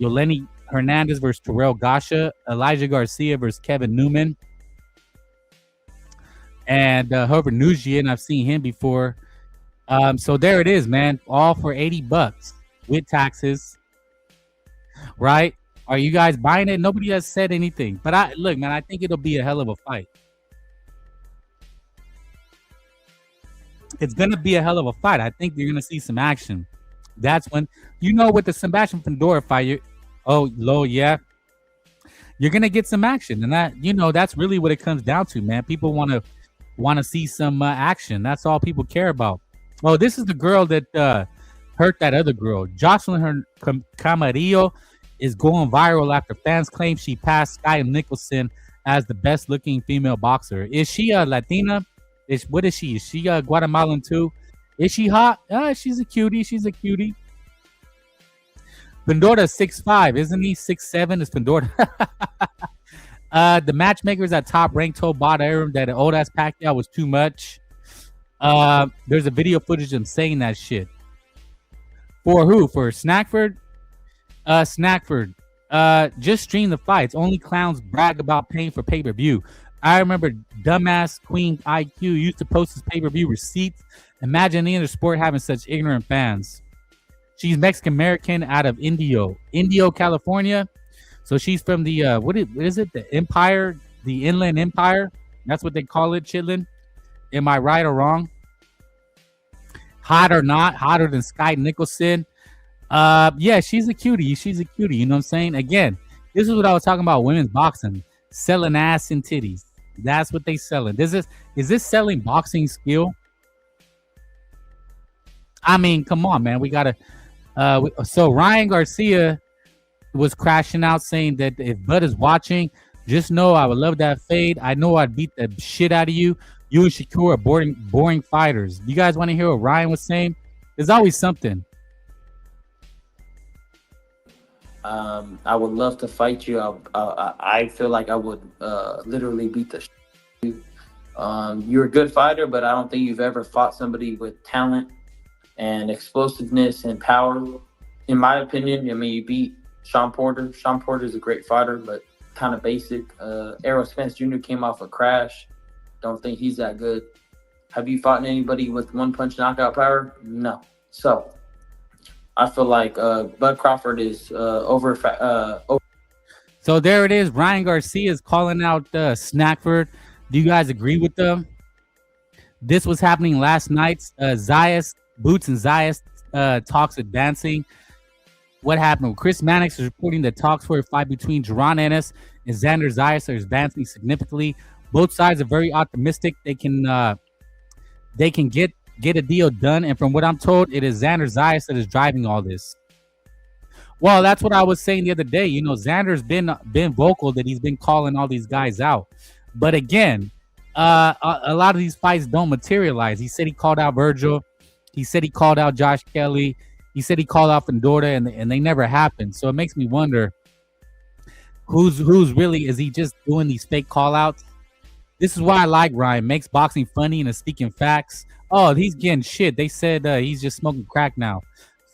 Yoleni Hernandez versus Terrell Gasha, Elijah Garcia versus Kevin Newman, and Herbert Nugent. I've seen him before. So there it is, man. All for $80 with taxes, right? Are you guys buying it? Nobody has said anything, but look, man. I think it'll be a hell of a fight. It's gonna be a hell of a fight. I think you're gonna see some action. That's when with the Sebastion Fundora fight. Yeah, you're gonna get some action, and that's really what it comes down to, man. People want to see some action. That's all people care about. Oh, this is the girl that hurt that other girl. Jocelyn Camarillo is going viral after fans claim she passed Sky Nicholson as the best-looking female boxer. Is she a Latina? What is she? Is she Guatemalan too? Is she hot? She's a cutie. She's a cutie. Fundora's 6'5", isn't he? 6'7" is Fundora. The matchmakers at Top Rank told Bob Arum that an old-ass Pacquiao was too much. There's a video footage of him saying that shit. For who? For Snackford? Snackford. Just stream the fights. Only clowns brag about paying for pay-per-view. I remember dumbass Queen IQ used to post his pay-per-view receipts. Imagine any other sport having such ignorant fans. She's Mexican-American out of Indio, California. So she's from the, what is it? The Empire, the Inland Empire. That's what they call it, Chitlin. Am I right or wrong? Hot or not? Hotter than Sky Nicholson? Yeah, she's a cutie. She's a cutie. You know what I'm saying? Again, this is what I was talking about, women's boxing. Selling ass and titties. That's what they selling. Is this selling boxing skill? I mean, come on, man. We gotta. So Ryan Garcia was crashing out saying that if Bud is watching, just know I would love that fade. I know I'd beat the shit out of you. You and Shakur are boring fighters. You guys want to hear what Ryan was saying? There's always something. I would love to fight you. I feel like I would literally beat the shit out of you. You're a good fighter, but I don't think you've ever fought somebody with talent and explosiveness and power. In my opinion, I mean, you beat Sean Porter. Sean Porter is a great fighter, but kind of basic. Errol Spence Jr. came off a crash. Don't think he's that good. Have you fought anybody with one-punch knockout power? No. So I feel like Bud Crawford is over. So there it is. Ryan Garcia is calling out Snackford. Do you guys agree with them? This was happening last night. Zayas, Boots and Zayas talks advancing. What happened? Chris Mannix is reporting that talks for a fight between Jaron Ennis and Xander Zayas are advancing significantly. Both sides are very optimistic. They can get a deal done. And from what I'm told, it is Xander Zayas that is driving all this. Well, that's what I was saying the other day. You know, Xander's been vocal that he's been calling all these guys out. But again, a lot of these fights don't materialize. He said he called out Virgil. He said he called out Josh Kelly. He said he called out Fundora, and they never happened. So it makes me wonder who's really, is he just doing these fake call outs? This is why I like Ryan. Makes boxing funny and is speaking facts. Oh, he's getting shit. They said he's just smoking crack now.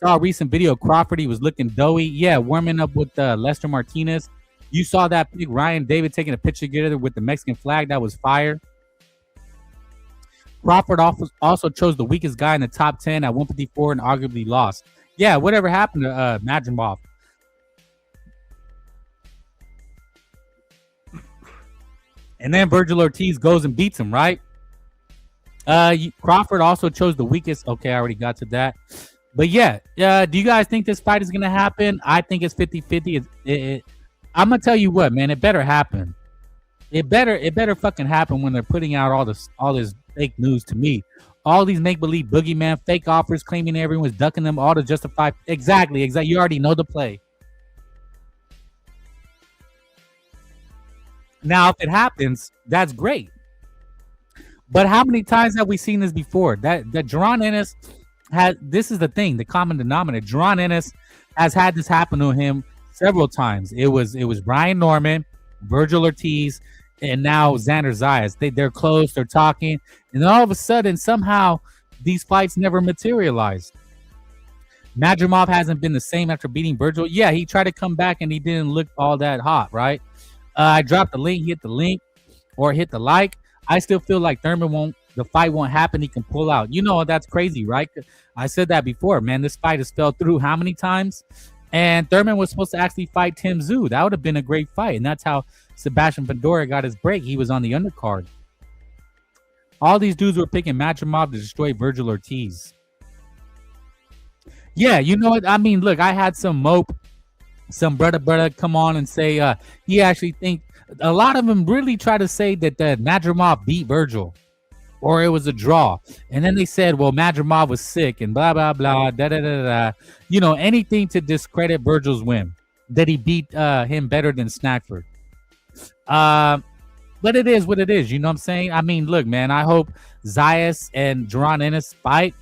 Saw a recent video of Crawford. He was looking doughy. Yeah, warming up with Lester Martinez. You saw that big Ryan David taking a picture together with the Mexican flag. That was fire. Crawford also chose the weakest guy in the top 10 at 154 and arguably lost. Yeah, whatever happened to Majimov? And then Virgil Ortiz goes and beats him, right? Crawford also chose the weakest. Okay, I already got to that. But yeah, do you guys think this fight is going to happen? I think it's 50-50. I'm going to tell you what, man, it better happen. It better fucking happen when they're putting out all this fake news to me. All these make-believe boogeyman fake offers claiming everyone's ducking them, all to justify. Exactly. You already know the play. Now, if it happens, that's great. But how many times have we seen this before? That Jaron Ennis has, this is the thing, the common denominator. Jaron Ennis has had this happen to him several times. It was Brian Norman, Virgil Ortiz, and now Xander Zayas. They're close, they're talking, and then all of a sudden, somehow, these fights never materialized. Madrimov hasn't been the same after beating Virgil. Yeah, he tried to come back and he didn't look all that hot, right? I dropped the link, hit the link, or hit the like. I still feel like the fight won't happen. He can pull out. You know, that's crazy, right? I said that before, man. This fight has fell through how many times? And Thurman was supposed to actually fight Tim Tszyu. That would have been a great fight. And that's how Sebastion Fundora got his break. He was on the undercard. All these dudes were picking Madrimov to destroy Virgil Ortiz. Yeah, you know what? I mean, look, I had some brother come on and say he actually think a lot of them really try to say that Madrimov beat Virgil or it was a draw. And then they said, well, Madrimov was sick and blah, blah, blah, da. You know, anything to discredit Virgil's win, that he beat him better than Snackford. But it is what it is. You know what I'm saying? I mean, look, man, I hope Zayas and Duran Ennis fight.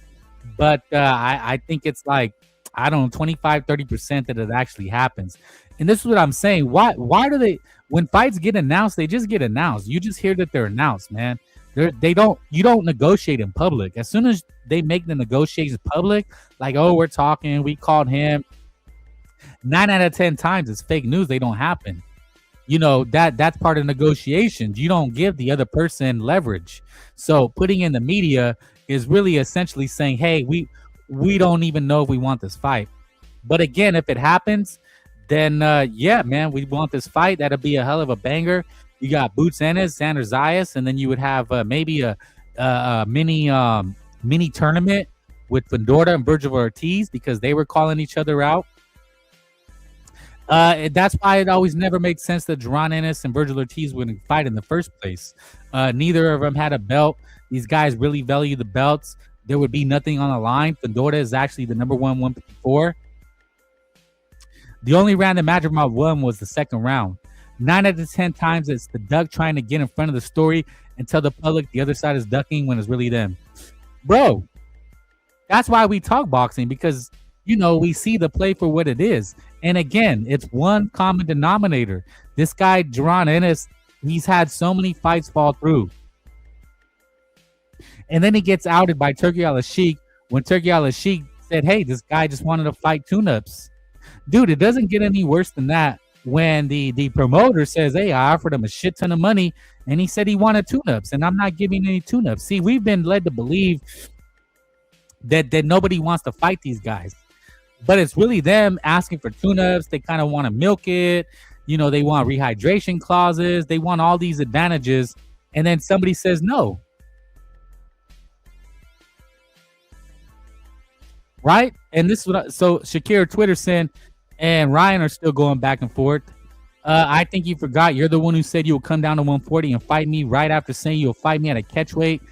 But I think it's like, I don't know, 25, 30% that it actually happens. And this is what I'm saying. Why do they, when fights get announced, they just get announced. You just hear that they're announced, man. You don't negotiate in public. As soon as they make the negotiations public, like, oh, we're talking, we called him. 9 out of 10 times it's fake news. They don't happen. You know, that's part of negotiations. You don't give the other person leverage. So putting in the media is really essentially saying, hey, we don't even know if we want this fight. But again, if it happens, then yeah, man, we want this fight. That'll be a hell of a banger. You got Boots Ennis, Xander Zayas, and then you would have maybe a mini tournament with Fundora and Virgil Ortiz because they were calling each other out. That's why it always never makes sense that Duran Ennis and Virgil Ortiz wouldn't fight in the first place. Neither of them had a belt. These guys really value the belts. There would be nothing on the line. Fundora is actually the number 154. The only round that Madrimov won was the second round. 9 out of 10 times it's the duck trying to get in front of the story and tell the public the other side is ducking when it's really them. Bro, that's why we talk boxing, because, you know, we see the play for what it is. And again, it's one common denominator. This guy, Duran Ennis, he's had so many fights fall through. And then he gets outed by Turki Al-Sheikh when Turki Al-Sheikh said, hey, this guy just wanted to fight tune-ups. Dude, it doesn't get any worse than that when the promoter says, hey, I offered him a shit ton of money, and he said he wanted tune-ups, and I'm not giving any tune-ups. See, we've been led to believe that nobody wants to fight these guys. But it's really them asking for tune-ups. They kind of want to milk it. You know, they want rehydration clauses. They want all these advantages. And then somebody says no. Right? And this is what so Shakir Twitterson and Ryan are still going back and forth. I think you forgot. You're the one who said you will come down to 140 and fight me right after saying you'll fight me at a catch weight.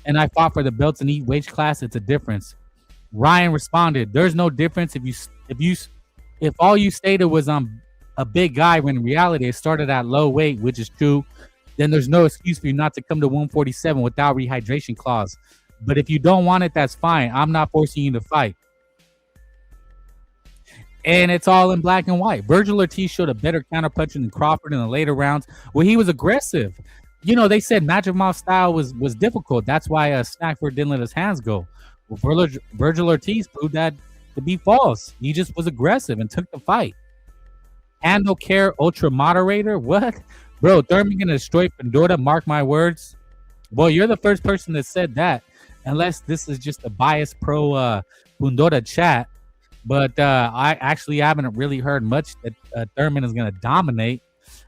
And I fought for the belts in each weight class. It's a difference. Ryan responded, there's no difference if all you stated was a big guy, when in reality it started at low weight, which is true. Then there's no excuse for you not to come to 147 without rehydration clause. But if you don't want it, that's fine. I'm not forcing you to fight. And it's all in black and white. Virgil Ortiz showed a better counterpuncher than Crawford in the later rounds, where he was aggressive. You know, they said Madrimov's style was difficult. That's why Snackford didn't let his hands go. Well, Virgil Ortiz proved that to be false. He just was aggressive and took the fight. Handle care ultra moderator? What? Bro, Thurman gonna destroy Fundora, mark my words. Well, you're the first person that said that, unless this is just a biased pro Fundora chat. But I actually haven't really heard much that Thurman is gonna dominate.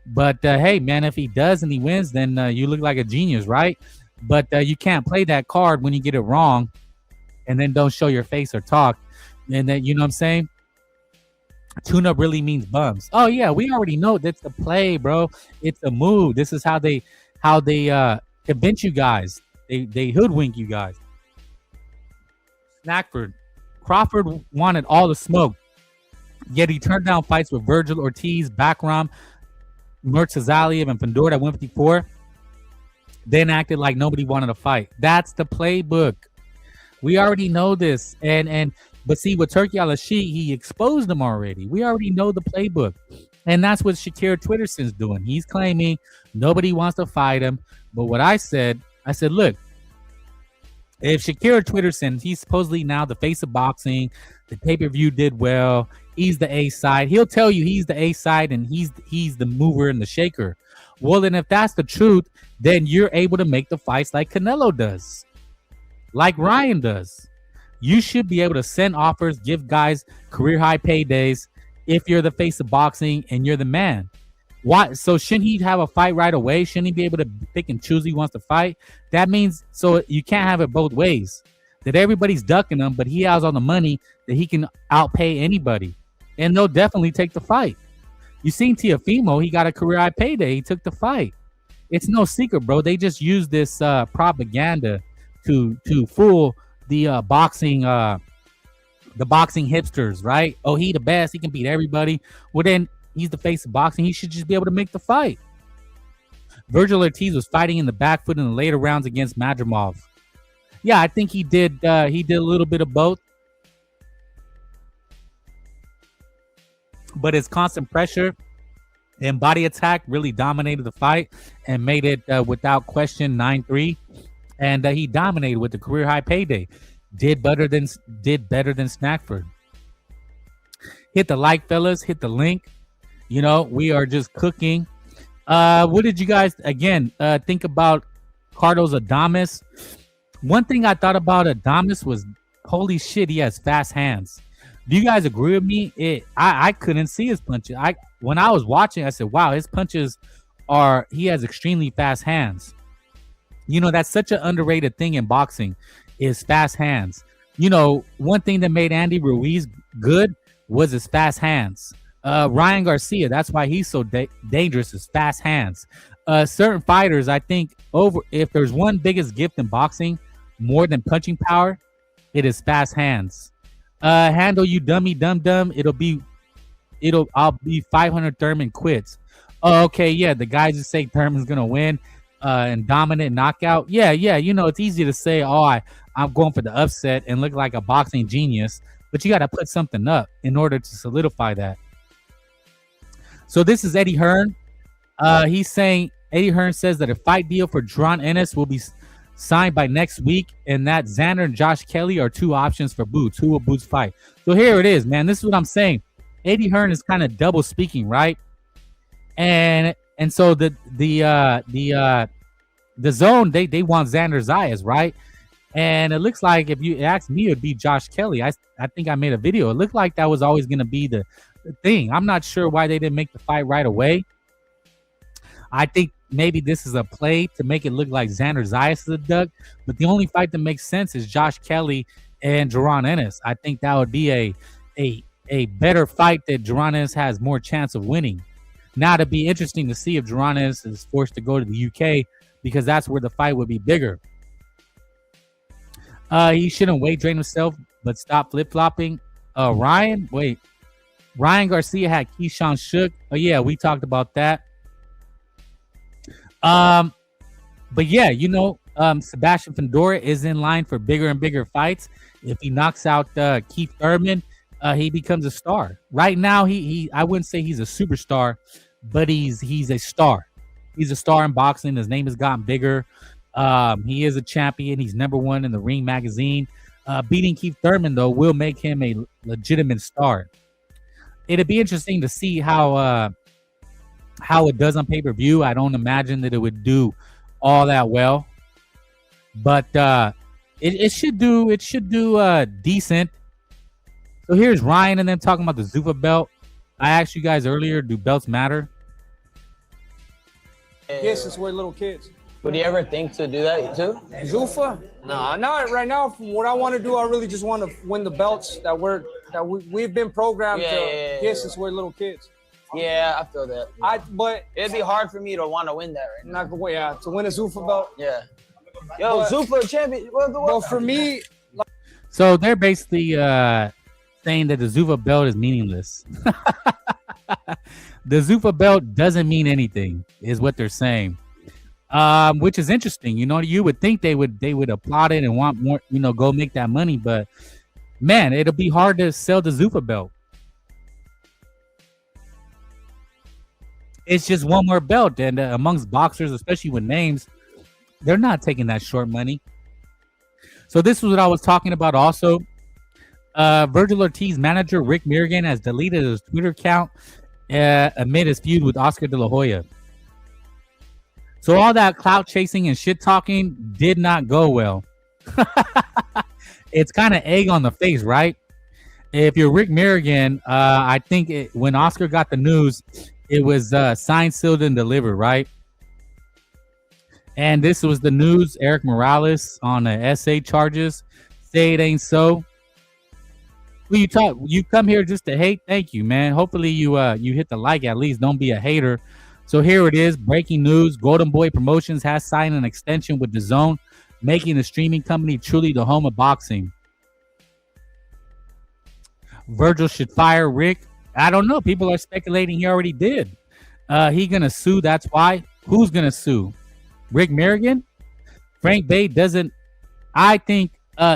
But hey, man, if he does and he wins, then you look like a genius, right? But you can't play that card when you get it wrong and then don't show your face or talk. And then, you know what I'm saying? Tune-up really means bums. Oh, yeah, we already know that's the play, bro. It's a move. This is how they convince you guys. They hoodwink you guys. Snackford. Crawford wanted all the smoke, yet he turned down fights with Virgil Ortiz, Bakram, Murtazaliev, and Fundora at 154. Then acted like nobody wanted to fight. That's the playbook. We already know this. But see, with Turki Al-Sheikh, he exposed them already. We already know the playbook. And that's what Shakir Twitterson's doing. He's claiming nobody wants to fight him. But what I said, look, If Shakira Twitter sends he's supposedly now the face of boxing, the pay-per-view did well, he's the A side, he'll tell you he's the A side and he's the mover and the shaker. Well, then if that's the truth, then you're able to make the fights like Canelo does, like Ryan does. You should be able to send offers, give guys career high paydays if you're the face of boxing and you're the man. Why? So shouldn't he have a fight right away? Shouldn't he be able to pick and choose who he wants to fight? That means so you can't have it both ways. That everybody's ducking him, but he has all the money that he can outpay anybody, and they'll definitely take the fight. You seen Teofimo? He got a career high payday. He took the fight. It's no secret, bro. They just use this propaganda to fool the boxing hipsters, right? Oh, he the best. He can beat everybody. Well, then he's the face of boxing. He should just be able to make the fight. Virgil Ortiz was fighting in the back foot in the later rounds against Madrimov. Yeah, I think he did. He did a little bit of both, but his constant pressure and body attack really dominated the fight and made it without question 9-3. And he dominated with the career high payday. Did better than Snackford. Hit the like, fellas. Hit the link. You know, we are just cooking. What did you guys again think about Carlos Adames? One thing I thought about Adames was, holy shit, he has fast hands. Do you guys agree with me? I couldn't see his punches. When I was watching, I said, wow, his punches he has extremely fast hands. You know, that's such an underrated thing in boxing is fast hands. You know, one thing that made Andy Ruiz good was his fast hands. Ryan Garcia, that's why he's so dangerous, is fast hands. Certain fighters, I think, if there's one biggest gift in boxing, more than punching power, it is fast hands. Handle you dummy dum dum. I'll be 500 Thurman quits. Oh, okay, yeah, the guys who say Thurman's gonna win and dominant knockout. Yeah, you know, it's easy to say, oh, I'm going for the upset and look like a boxing genius, but you got to put something up in order to solidify that. So this is Eddie Hearn. He's saying Eddie Hearn says that a fight deal for Jaron Ennis will be signed by next week, and that Xander and Josh Kelly are two options for Boots. Who will Boots fight? So here it is, man. This is what I'm saying. Eddie Hearn is kind of double speaking, right? And so the zone they want Xander Zayas, right? And it looks like, if you ask me, it would be Josh Kelly. I think I made a video. It looked like that was always going to be the thing. I'm not sure why they didn't make the fight right away. I think maybe this is a play to make it look like Xander Zayas is a duck, but the only fight that makes sense is Josh Kelly and Jaron Ennis. I think that would be a better fight that Jaron Ennis has more chance of winning. Now, it'd be interesting to see if Jaron Ennis is forced to go to the UK, because that's where the fight would be bigger. He shouldn't weight drain himself, but stop flip-flopping. Ryan Garcia had Keyshawn Shook. Oh, yeah, we talked about that. But yeah, you know, Sebastion Fundora is in line for bigger and bigger fights. If he knocks out Keith Thurman, he becomes a star. Right now, I wouldn't say he's a superstar, but he's a star. He's a star in boxing. His name has gotten bigger. He is a champion. He's #1 in the Ring magazine. Beating Keith Thurman, though, will make him a legitimate star. It'd be interesting to see how it does on pay-per-view. I don't imagine that it would do all that well, but it should do decent. So here's Ryan and them talking about the Zuffa belt. I asked you guys earlier, do belts matter? Yes, since we're little kids. Would you ever think to do that too? Zuffa? No, not right now. From what I want to do, I really just want to win the belts that we've been programmed to. Yes, since we're little kids. Yeah, I feel that. But it'd be hard for me to want to win that right now. Not gonna win, to win a Zuffa belt. Yeah. Yo, Zuffa champion. Well, for me. So they're basically saying that the Zuffa belt is meaningless. The Zuffa belt doesn't mean anything, is what they're saying. Which is interesting. You know, you would think they would applaud it and want more, you know, go make that money, but man, it'll be hard to sell the Zuffa belt. It's just one more belt, and amongst boxers, especially with names, they're not taking that short money. So this was what I was talking about also. Virgil Ortiz manager Rick Mirrigan has deleted his Twitter account amid his feud with Oscar De La Hoya. So all that clout chasing and shit talking did not go well. It's kind of egg on the face, right? If you're Rick Mirrigan, I think when Oscar got the news, it was signed, sealed, and delivered, right? And this was the news. Eric Morales on the SA charges. Say it ain't so. Well, you come here just to hate. Thank you, man. Hopefully you hit the like at least. Don't be a hater. So here it is. Breaking news. Golden Boy Promotions has signed an extension with DAZN, making the streaming company truly the home of boxing. Virgil should fire Rick. I don't know. People are speculating he already did. He gonna sue. That's why. Who's gonna sue? Rick Mirrigan? Frank Bay doesn't. I think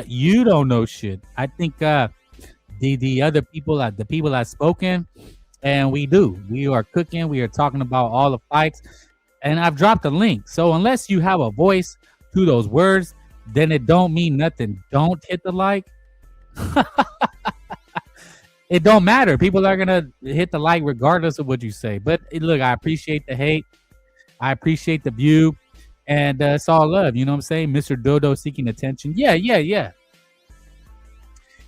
you don't know shit. I think the other people, the people that spoken, and we do. We are cooking. We are talking about all the fights, and I've dropped a link. So unless you have a voice to those words, then it don't mean nothing. Don't hit the like. It don't matter. People are gonna hit the like regardless of what you say. But look, I appreciate the hate. I appreciate the view, and it's all love. You know what I'm saying? Mr. Dodo seeking attention. Yeah.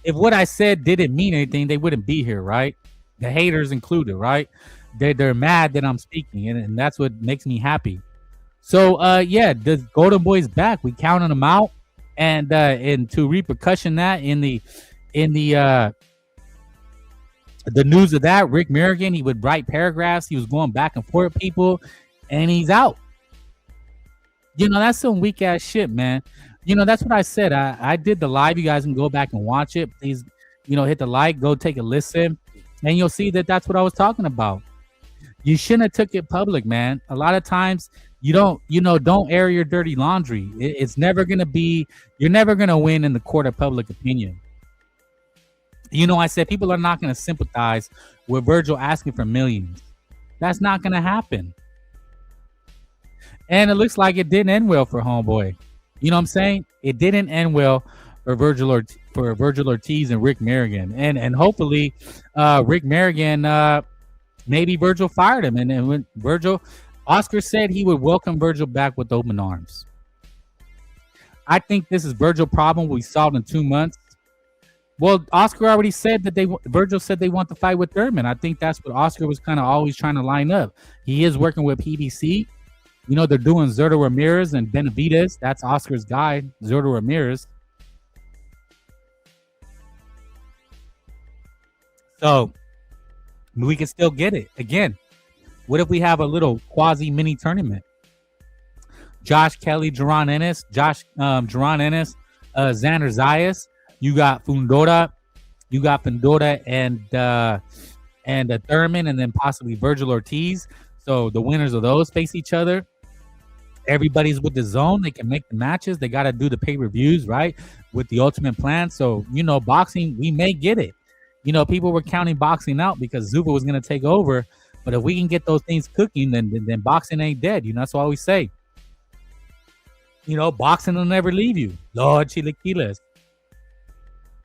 If what I said didn't mean anything, they wouldn't be here, right? The haters included, right? They're mad that I'm speaking, and that's what makes me happy. So the Golden Boy's back. We counted them out, and to repercussion that in the news of that, Rick Mirrigan, he would write paragraphs. He was going back and forth with people, and he's out. You know, that's some weak ass shit, man. You know, that's what I said. I did the live. You guys can go back and watch it. Please, hit the like, go take a listen, and you'll see that that's what I was talking about. You shouldn't have took it public, man. A lot of times don't air your dirty laundry. It's never going to be, you're never going to win in the court of public opinion. I said people are not going to sympathize with Virgil asking for millions. That's not going to happen. And it looks like it didn't end well for Homeboy. You know what I'm saying? It didn't end well for Virgil Ortiz and Rick Mirrigan. And hopefully Rick Mirrigan, maybe Virgil fired him. And when Oscar said he would welcome Virgil back with open arms. I think this is Virgil's problem we solved in 2 months. Well, Oscar already said that Virgil said they want to fight with Thurman. I think that's what Oscar was kind of always trying to line up. He is working with PBC. They're doing Zurdo Ramirez and Benavidez. That's Oscar's guy, Zurdo Ramirez. So we can still get it. Again, what if we have a little quasi mini tournament? Josh Kelly, Jaron Ennis, Xander Zayas. You got Fundora, and Thurman, and then possibly Virgil Ortiz. So the winners of those face each other. Everybody's with the zone. They can make the matches. They got to do the pay-per-views, right? With the Ultimate Plan. So, boxing, we may get it. People were counting boxing out because Zuba was going to take over. But if we can get those things cooking, then boxing ain't dead. That's what I always say. Boxing will never leave you. Lord Chilaquiles.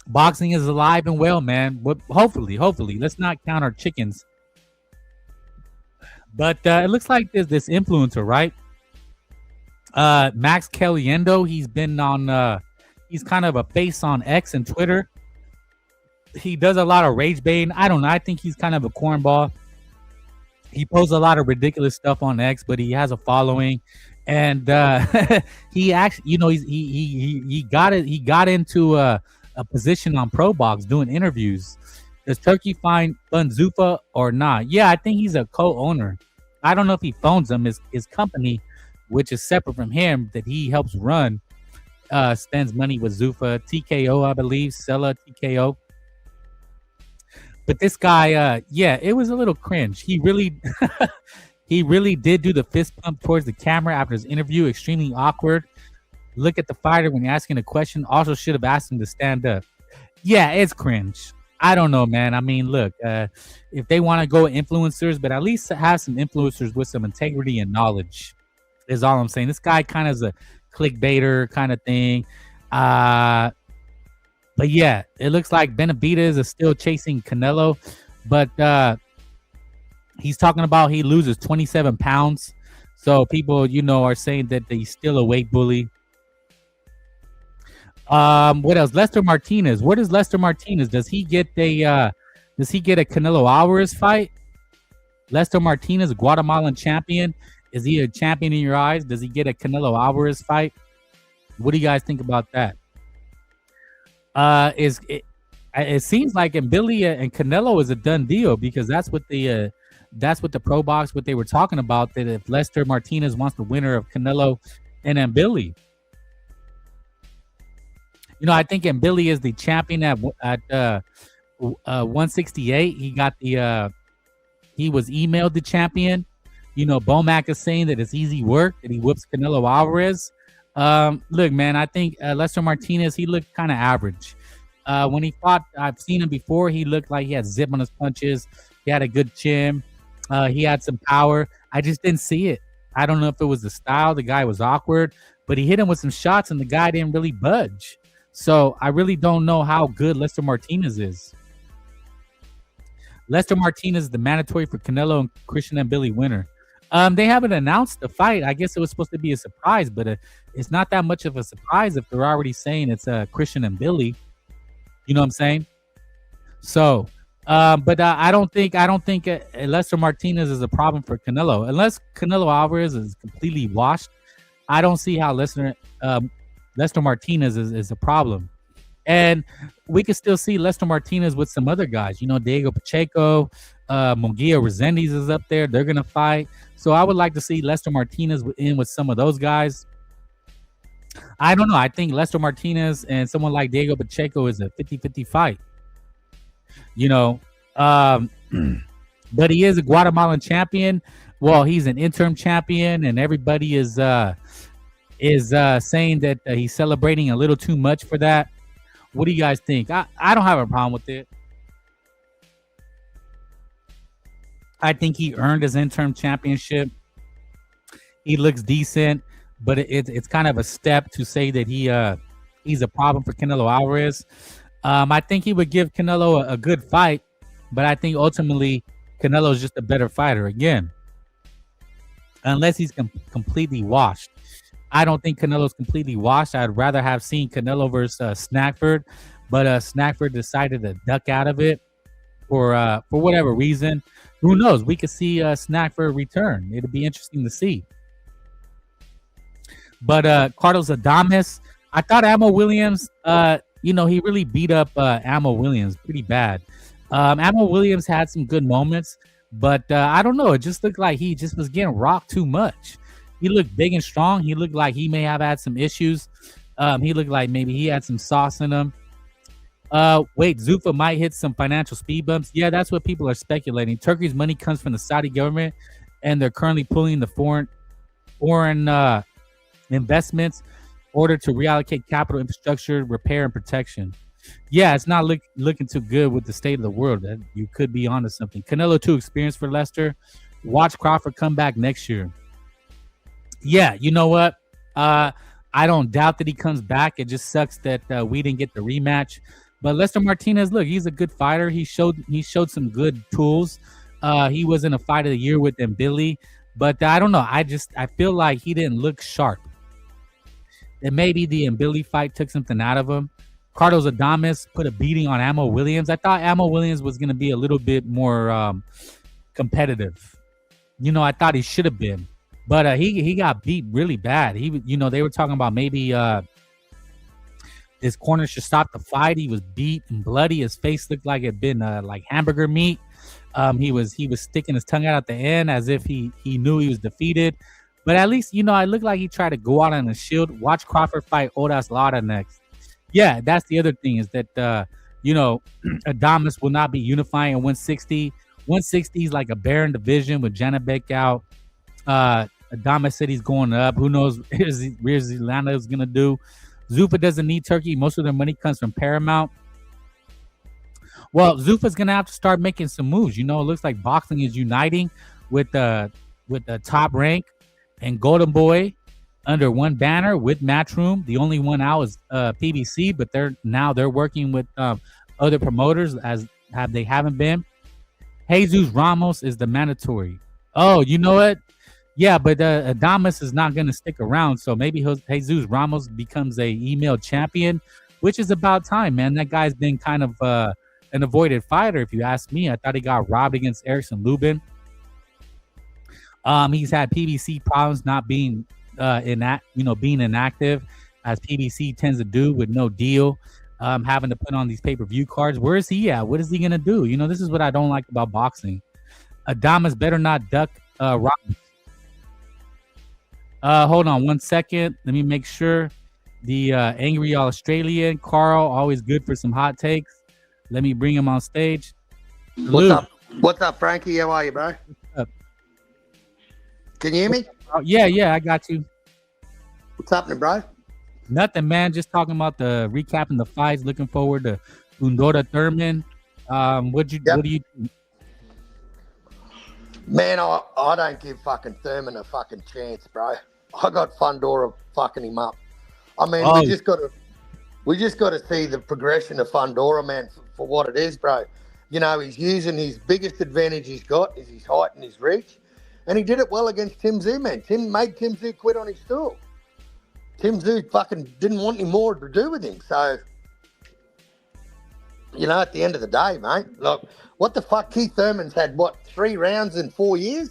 Boxing is alive and well, man. But hopefully, let's not count our chickens. But it looks like there's this influencer, right? Max Caliendo. He's been on. He's kind of a face on X and Twitter. He does a lot of rage baiting. I don't know. I think he's kind of a cornball. He posts a lot of ridiculous stuff on X, but he has a following, and he actually, he got it. He got into a position on Pro Box doing interviews. Does Turkey fund Zuffa or not? Yeah, I think he's a co-owner. I don't know if he phones him. His company, which is separate from him, that he helps run, spends money with Zuffa. TKO, I believe. Sella TKO. But this guy, it was a little cringe. He really did do the fist pump towards the camera after his interview. Extremely awkward. Look at the fighter when asking a question. Also should have asked him to stand up. Yeah, it's cringe. I don't know, man. I mean, look, if they want to go influencers, but at least have some influencers with some integrity and knowledge is all I'm saying. This guy kind of is a clickbaiter kind of thing. But yeah, it looks like Benavidez is still chasing Canelo, but he's talking about he loses 27 pounds. So people, are saying that he's still a weight bully. What else? Lester Martinez. Where does Lester Martinez? Does he get a Canelo Alvarez fight? Lester Martinez, Guatemalan champion. Is he a champion in your eyes? Does he get a Canelo Alvarez fight? What do you guys think about that? It seems like Billy and Canelo is a done deal, because that's what the Pro Box, what they were talking about, that if Lester Martinez wants the winner of Canelo and Billy. I think Billy is the champion at 168. He was emailed the champion. Bomac is saying that it's easy work, that he whoops Canelo Alvarez. Look, man, I think Lester Martinez, he looked kind of average. When he fought, I've seen him before. He looked like he had zip on his punches. He had a good chin. He had some power. I just didn't see it. I don't know if it was the style. The guy was awkward, but he hit him with some shots, and the guy didn't really budge. So I really don't know how good Lester Martinez is. Lester Martinez is the mandatory for Canelo and Christian and Billy winner. They haven't announced the fight. I guess it was supposed to be a surprise, but it's not that much of a surprise if they're already saying it's Christian and Billy. You know what I'm saying? So, but I don't think Lester Martinez is a problem for Canelo, unless Canelo Alvarez is completely washed. I don't see how Lester Martinez is a problem. And we can still see Lester Martinez with some other guys. Diego Pacheco, Munguia Resendiz is up there. They're going to fight. So I would like to see Lester Martinez in with some of those guys. I don't know. I think Lester Martinez and someone like Diego Pacheco is a 50-50 fight. But he is a Guatemalan champion. Well, he's an interim champion, and everybody is saying that he's celebrating a little too much for that. What do you guys think? I don't have a problem with it. I think he earned his interim championship. He looks decent, but it's kind of a step to say that he's a problem for Canelo Alvarez. I think he would give Canelo a good fight, but I think ultimately Canelo is just a better fighter again, unless he's completely washed. I don't think Canelo's completely washed. I'd rather have seen Canelo versus Snackford, but Snackford decided to duck out of it for whatever reason. Who knows? We could see Snackford return. It'd be interesting to see. But Carlos Adames, I thought Ammo Williams, he really beat up Ammo Williams pretty bad. Ammo Williams had some good moments, but I don't know. It just looked like he just was getting rocked too much. He looked big and strong. He looked like he may have had some issues. He looked like maybe he had some sauce in him. Wait, Zuffa might hit some financial speed bumps. Yeah, that's what people are speculating. Turkey's money comes from the Saudi government, and they're currently pulling the foreign investments in order to reallocate capital, infrastructure, repair, and protection. Yeah, it's not looking too good with the state of the world. You could be onto something. Canelo too experienced for Lester. Watch Crawford come back next year. Yeah, you know what? I don't doubt that he comes back. It just sucks that we didn't get the rematch. But Lester Martinez, look, he's a good fighter. He showed some good tools. He was in a fight of the year with Billy, but I don't know. I feel like he didn't look sharp. And maybe the Billy fight took something out of him. Carlos Adames put a beating on Ammo Williams. I thought Ammo Williams was going to be a little bit more competitive. I thought he should have been. But he got beat really bad. They were talking about maybe his corner should stop the fight. He was beat and bloody. His face looked like it had been like hamburger meat. He was sticking his tongue out at the end as if he knew he was defeated. But at least, it looked like he tried to go out on a shield. Watch Crawford fight Odas Lara next. Yeah, that's the other thing is that, Adames will not be unifying at 160. 160 is like a barren division with Janabek out. Adames said he's going up. Who knows where Zilanda is going to do. Zuffa doesn't need Turkey. Most of their money comes from Paramount. Well, Zuffa's going to have to start making some moves. It looks like boxing is uniting with the Top Rank and Golden Boy. under one banner with Matchroom. The only one out is PBC, but they're working with other promoters as they haven't been. Jesus Ramos is the mandatory. Oh, you know what? Yeah, but Adames is not going to stick around, so maybe Jesus Ramos becomes a email champion, which is about time, man. That guy's been kind of an avoided fighter, if you ask me. I thought he got robbed against Erickson Lubin. He's had PBC problems not being being inactive, as PBC tends to do with no deal, having to put on these pay-per-view cards. Where is he at? What is he gonna do? This is what I don't like about boxing. Adames better not duck Ramos. Hold on 1 second. Let me make sure. The angry Australian Carl, always good for some hot takes. Let me bring him on stage. What's up, Frankie? How are you, bro? Can you hear me? Yeah, I got you. What's happening, bro? Nothing, man. Just talking about recapping the fights. Looking forward to Fundora Thurman. What do you think? Man, I don't give fucking Thurman a fucking chance, bro. I got Fundora fucking him up. I mean, we just got to see the progression of Fundora, man, for what it is, bro. He's using his biggest advantage he's got is his height and his reach. And he did it well against Tim Tszyu, man. Tim made Tim Tszyu quit on his stool. Tim Tszyu fucking didn't want any more to do with him. So, at the end of the day, mate, look, what the fuck? Keith Thurman's had, 3 rounds in 4 years?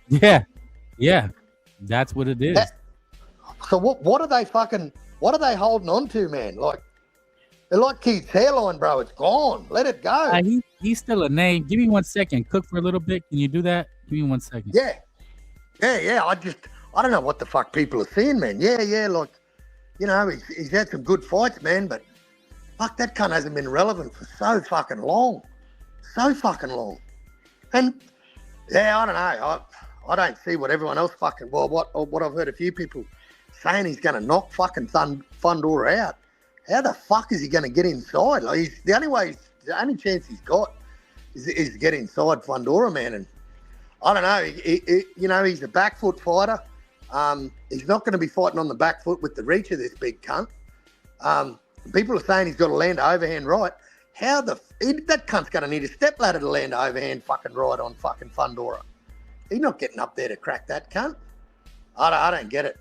Yeah. That's what it is. So what are they holding on to, man? They're like Keith's hairline, bro. It's gone. Let it go. He's still a name. Give me 1 second. Cook for a little bit. Can you do that? Give me 1 second. Yeah. I don't know what the fuck people are seeing, man. Yeah. He's had some good fights, man, but fuck, that cunt hasn't been relevant for so fucking long. And yeah, I don't know. I don't see what everyone else fucking, what I've heard a few people saying he's going to knock fucking Fundora out. How the fuck is he going to get inside? The only chance he's got is to get inside Fundora, man. And I don't know. He's a back foot fighter. He's not going to be fighting on the back foot with the reach of this big cunt. People are saying he's got to land overhand right. That cunt's going to need a step ladder to land overhand fucking right on fucking Fundora. He's not getting up there to crack that cunt. I don't get it.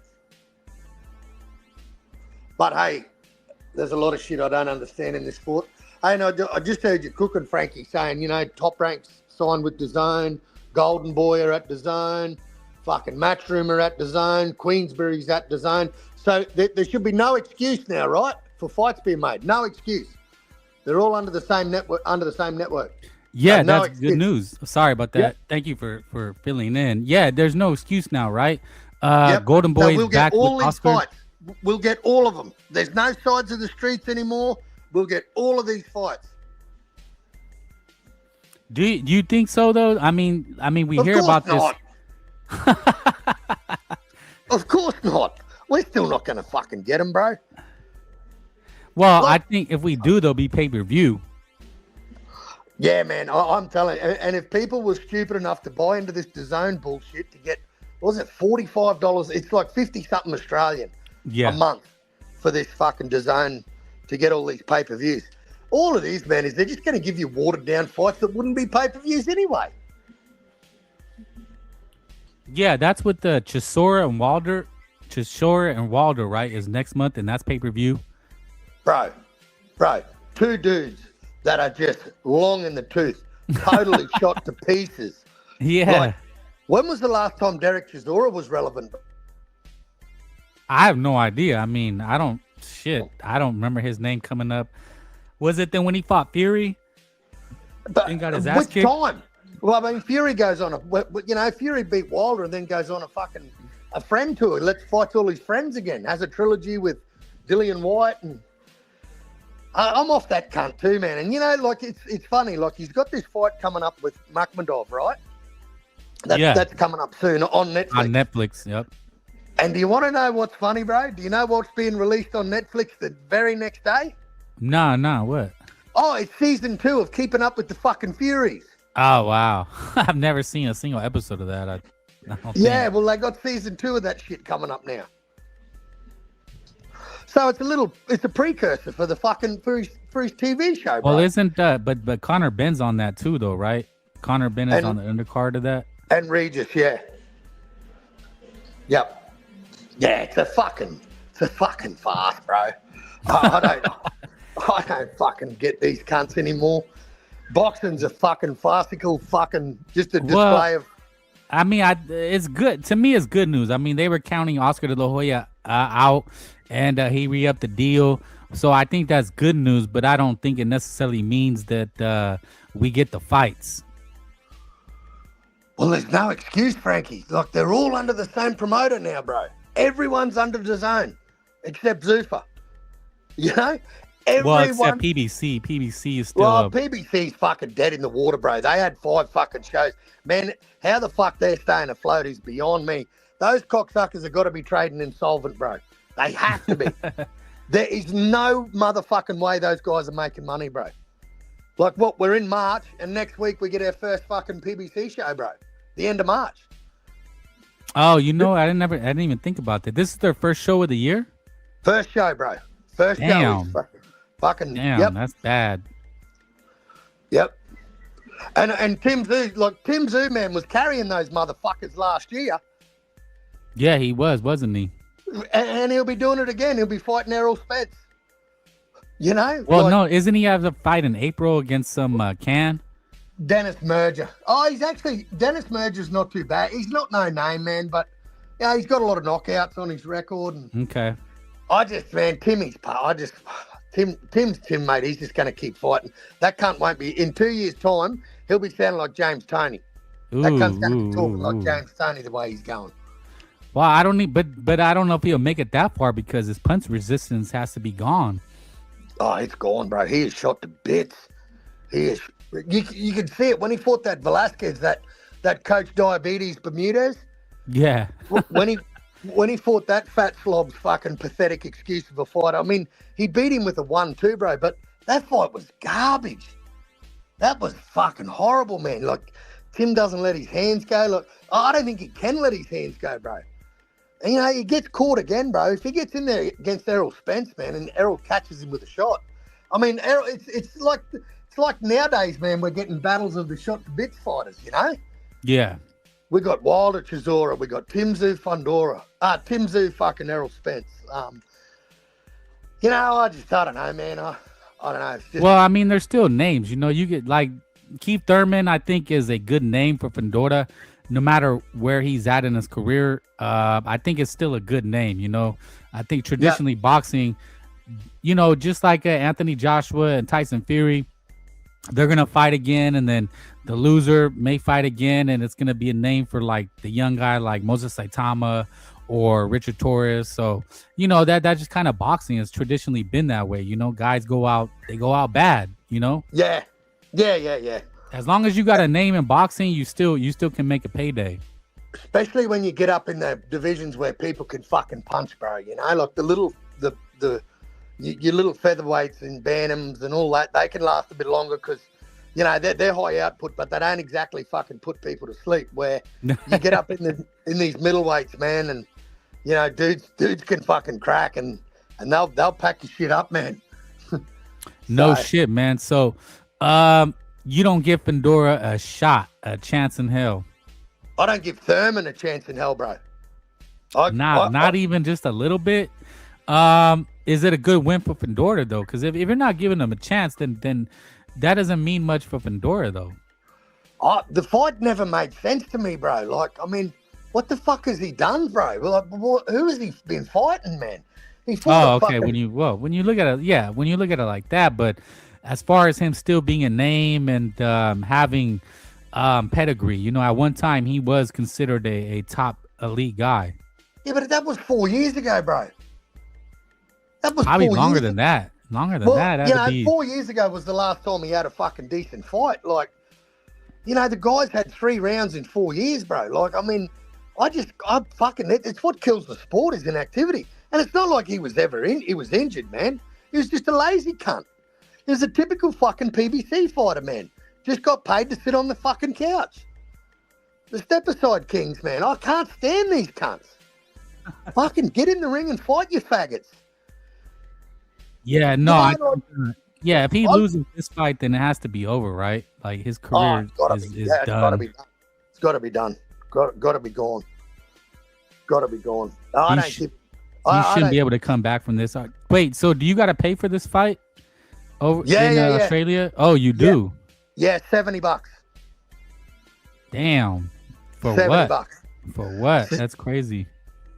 But hey, there's a lot of shit I don't understand in this sport. Hey, no, I just heard you cooking, Frankie, saying, Top Rank's signed with DAZN, Golden Boy are at DAZN, fucking Matchroom are at DAZN, Queensbury's at DAZN. So there should be no excuse now, right, for fights being made. No excuse. They're all under the same network. Yeah, that's good news. Sorry about that. Yep. Thank you for filling in. Yeah, there's no excuse now, right? Yep. Golden Boy we'll is back get all with these Oscar. Fights. We'll get all of them. There's no sides of the streets anymore. We'll get all of these fights. Do you think so though? I mean, we hear about not. this. Of course not. We're still not going to fucking get them, bro. Well, I think if we do, they'll be pay-per-view. Yeah, man. I'm telling you. And if people were stupid enough to buy into this DAZN bullshit to get, what was it, $45? It's like 50-something Australian a month for this fucking DAZN to get all these pay-per-views. All it is, man, is they're just going to give you watered-down fights that wouldn't be pay-per-views anyway. Yeah, that's what the Chisora and Wilder, right, is next month, and that's pay-per-view. Bro, 2 dudes that are just long in the tooth, totally shot to pieces. Yeah. When was the last time Derek Chisora was relevant? I have no idea. I mean, I don't remember his name coming up. Was it then when he fought Fury? But got his ass which kicked? time? Well, I mean, Fury goes on Fury beat Wilder and then goes on a friend tour. Let's fight all his friends again. Has a trilogy with Dillian White, and I'm off that cunt too, man. And it's funny. Like, he's got this fight coming up with Makhmudov, right? That's coming up soon on Netflix. On Netflix, yep. And do you want to know what's funny, bro? Do you know what's being released on Netflix the very next day? No, what? Oh, it's season 2 of Keeping Up with the fucking Furies. Oh, wow. I've never seen a single episode of that. Well, they got season 2 of that shit coming up now. So it's a precursor for the fucking for his TV show, bro. Well, isn't but Connor Ben's on that too, though, right? Connor Ben is on the undercard of that. And Regis, yeah. Yep. Yeah, it's a fucking farce, bro. I don't fucking get these cunts anymore. Boxing's a fucking farcical fucking just a display of. I mean, it's good to me. It's good news. I mean, they were counting Oscar De La Hoya out, and he re-upped the deal. So I think that's good news. But I don't think it necessarily means that we get the fights. Well, there's no excuse, Frankie. Look, they're all under the same promoter now, bro. Everyone's under the zone, except Zuffa. You know, well, except PBC. PBC is still. Well, PBC's fucking dead in the water, bro. They had 5 fucking shows, man. How the fuck they're staying afloat is beyond me. Those cocksuckers have got to be trading insolvent, bro. They have to be. There is no motherfucking way those guys are making money, bro. Like what? We're in March, and next week we get our first fucking PBC show, bro. The end of March. Oh, you know, I didn't even think about that. This is their first show of the year? First show, bro. First show is fucking damn, yep. That's bad. Yep. And Tim Tszyu, man, was carrying those motherfuckers last year. Yeah, he was, wasn't he? And he'll be doing it again. He'll be fighting Errol Spence. You know? Well, no, isn't he have a fight in April against some Can? Dennis Merger. Oh, Dennis Merger's not too bad. He's not no name, man, but yeah, he's got a lot of knockouts on his record. And okay. Timmy's part. Tim's Tim, mate. He's just going to keep fighting. That cunt won't be, in 2 years' time, he'll be sounding like James Toney. That cunt's going to be talking like James Toney the way he's going. Well, I don't need, but I don't know if he'll make it that far because his punch resistance has to be gone. Oh, it's gone, bro. He is shot to bits. He is. You can see it when he fought that Velasquez, that Coach Diabetes Bermudez. Yeah. when he fought that fat slob's fucking pathetic excuse of a fight. I mean, he beat him with a 1-2, bro. But that fight was garbage. That was fucking horrible, man. Like Tim doesn't let his hands go. Look, I don't think he can let his hands go, bro. And, you know, he gets caught again, bro. If he gets in there against Errol Spence, man, and Errol catches him with a shot, I mean, Errol, it's like nowadays, man, we're getting battles of the shot to bits fighters, you know? Yeah. We got Wilder Chisora, we got Tim Tszyu Fundora, Tim Tszyu fucking Errol Spence. You know, I don't know, man. I don't know. It's just... Well, I mean, there's still names. You know, you get like Keith Thurman, I think, is a good name for Fundora. No matter where he's at in his career, I think it's still a good name. You know, I think traditionally boxing, you know, just like Anthony Joshua and Tyson Fury, they're going to fight again. And then the loser may fight again. And it's going to be a name for like the young guy like Moses Saitama or Richard Torres. So, you know, that just kind of boxing has traditionally been that way. You know, guys go out bad, you know? Yeah. As long as you got a name in boxing, you still can make a payday. Especially when you get up in the divisions where people can fucking punch, bro. You know, like your little featherweights and bantams and all that, they can last a bit longer because, you know, they're high output, but they don't exactly fucking put people to sleep. Where you get up in these middleweights, man, and you know, dudes can fucking crack and they'll pack your shit up, man. No shit, man. So, you don't give Fundora a chance in hell. I don't give Thurman a chance in hell, bro. Not even just a little bit. Is it a good win for Fundora though? Because if you're not giving him a chance, then that doesn't mean much for Fundora though. The fight never made sense to me, bro. Like, I mean, what the fuck has he done, bro? Like, who has he been fighting, man? He fought okay. When you look at it, when you look at it like that, but as far as him still being a name and having pedigree, you know, at one time he was considered a top elite guy. Yeah, but that was 4 years ago, bro. That was probably longer than that. Longer than that. You know, 4 years ago was the last time he had a fucking decent fight. Like, you know, the guy's had 3 rounds in 4 years, bro. Like, I mean, it's what kills the sport is inactivity. And it's not like he was he was injured, man. He was just a lazy cunt. He was a typical fucking PBC fighter, man. Just got paid to sit on the fucking couch. The step-aside kings, man. I can't stand these cunts. Fucking get in the ring and fight, you faggots. Yeah, no, You I know, like, don't. Yeah, if he loses this fight, then it has to be over, right? Like his career is done. It's got to be done. It's got to be done. Got to be gone. Got to be gone. You shouldn't be able to come back from this. Wait, so do you got to pay for this fight over in Australia? Oh, you do? Yeah, $70. Damn. For $70. what? For what? That's crazy.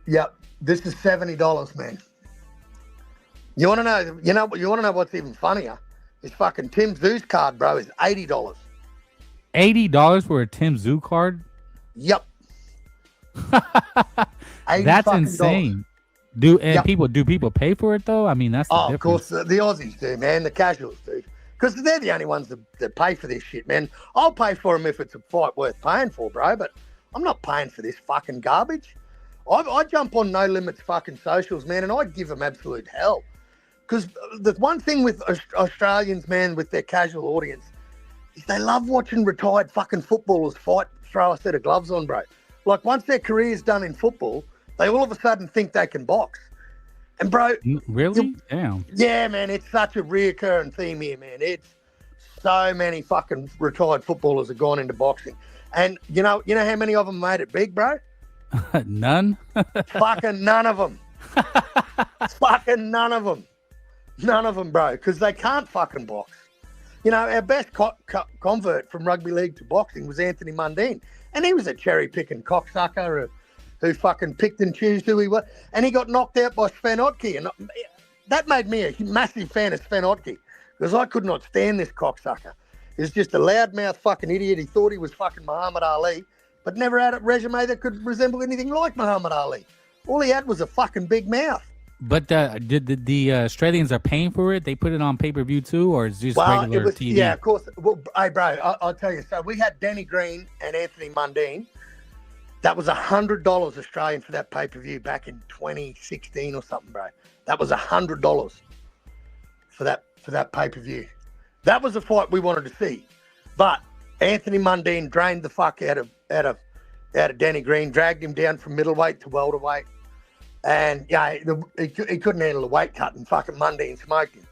Yep. This is $70, man. You want to know? You want to know what's even funnier? Is fucking Tim Zoo's card, bro, is $80. $80 for a Tim Zoo card? Yep. That's insane. Do people pay for it though? I mean, that's the difference. Of course, the Aussies do, man. The casuals do, because they're the only ones that pay for this shit, man. I'll pay for them if it's a fight worth paying for, bro. But I'm not paying for this fucking garbage. I jump on No Limits fucking socials, man, and I give them absolute hell. Because the one thing with Australians, man, with their casual audience, is they love watching retired fucking footballers fight, throw a set of gloves on, bro. Like, once their career's done in football, they all of a sudden think they can box. And, bro... Really? Damn. Yeah, man, it's such a reoccurring theme here, man. It's so many fucking retired footballers have gone into boxing. And you know how many of them made it big, bro? None? Fucking none of them. Fucking none of them. None of them, bro, because they can't fucking box. You know, our best convert from rugby league to boxing was Anthony Mundine. And he was a cherry-picking cocksucker who fucking picked and chose who he was. And he got knocked out by Sven Otke. And that made me a massive fan of Sven Otke, because I could not stand this cocksucker. He was just a loudmouth fucking idiot. He thought he was fucking Muhammad Ali, but never had a resume that could resemble anything like Muhammad Ali. All he had was a fucking big mouth. But did the Australians are paying for it? They put it on pay-per-view too, or is it just regular TV? Yeah, of course. Well, hey, bro, I'll tell you. So we had Danny Green and Anthony Mundine. That was $100 Australian for that pay-per-view back in 2016 or something, bro. That was $100 for that pay-per-view. That was the fight we wanted to see. But Anthony Mundine drained the fuck out of Danny Green, dragged him down from middleweight to welterweight. And yeah, he couldn't handle the weight cut, and fucking Mundine smoked him.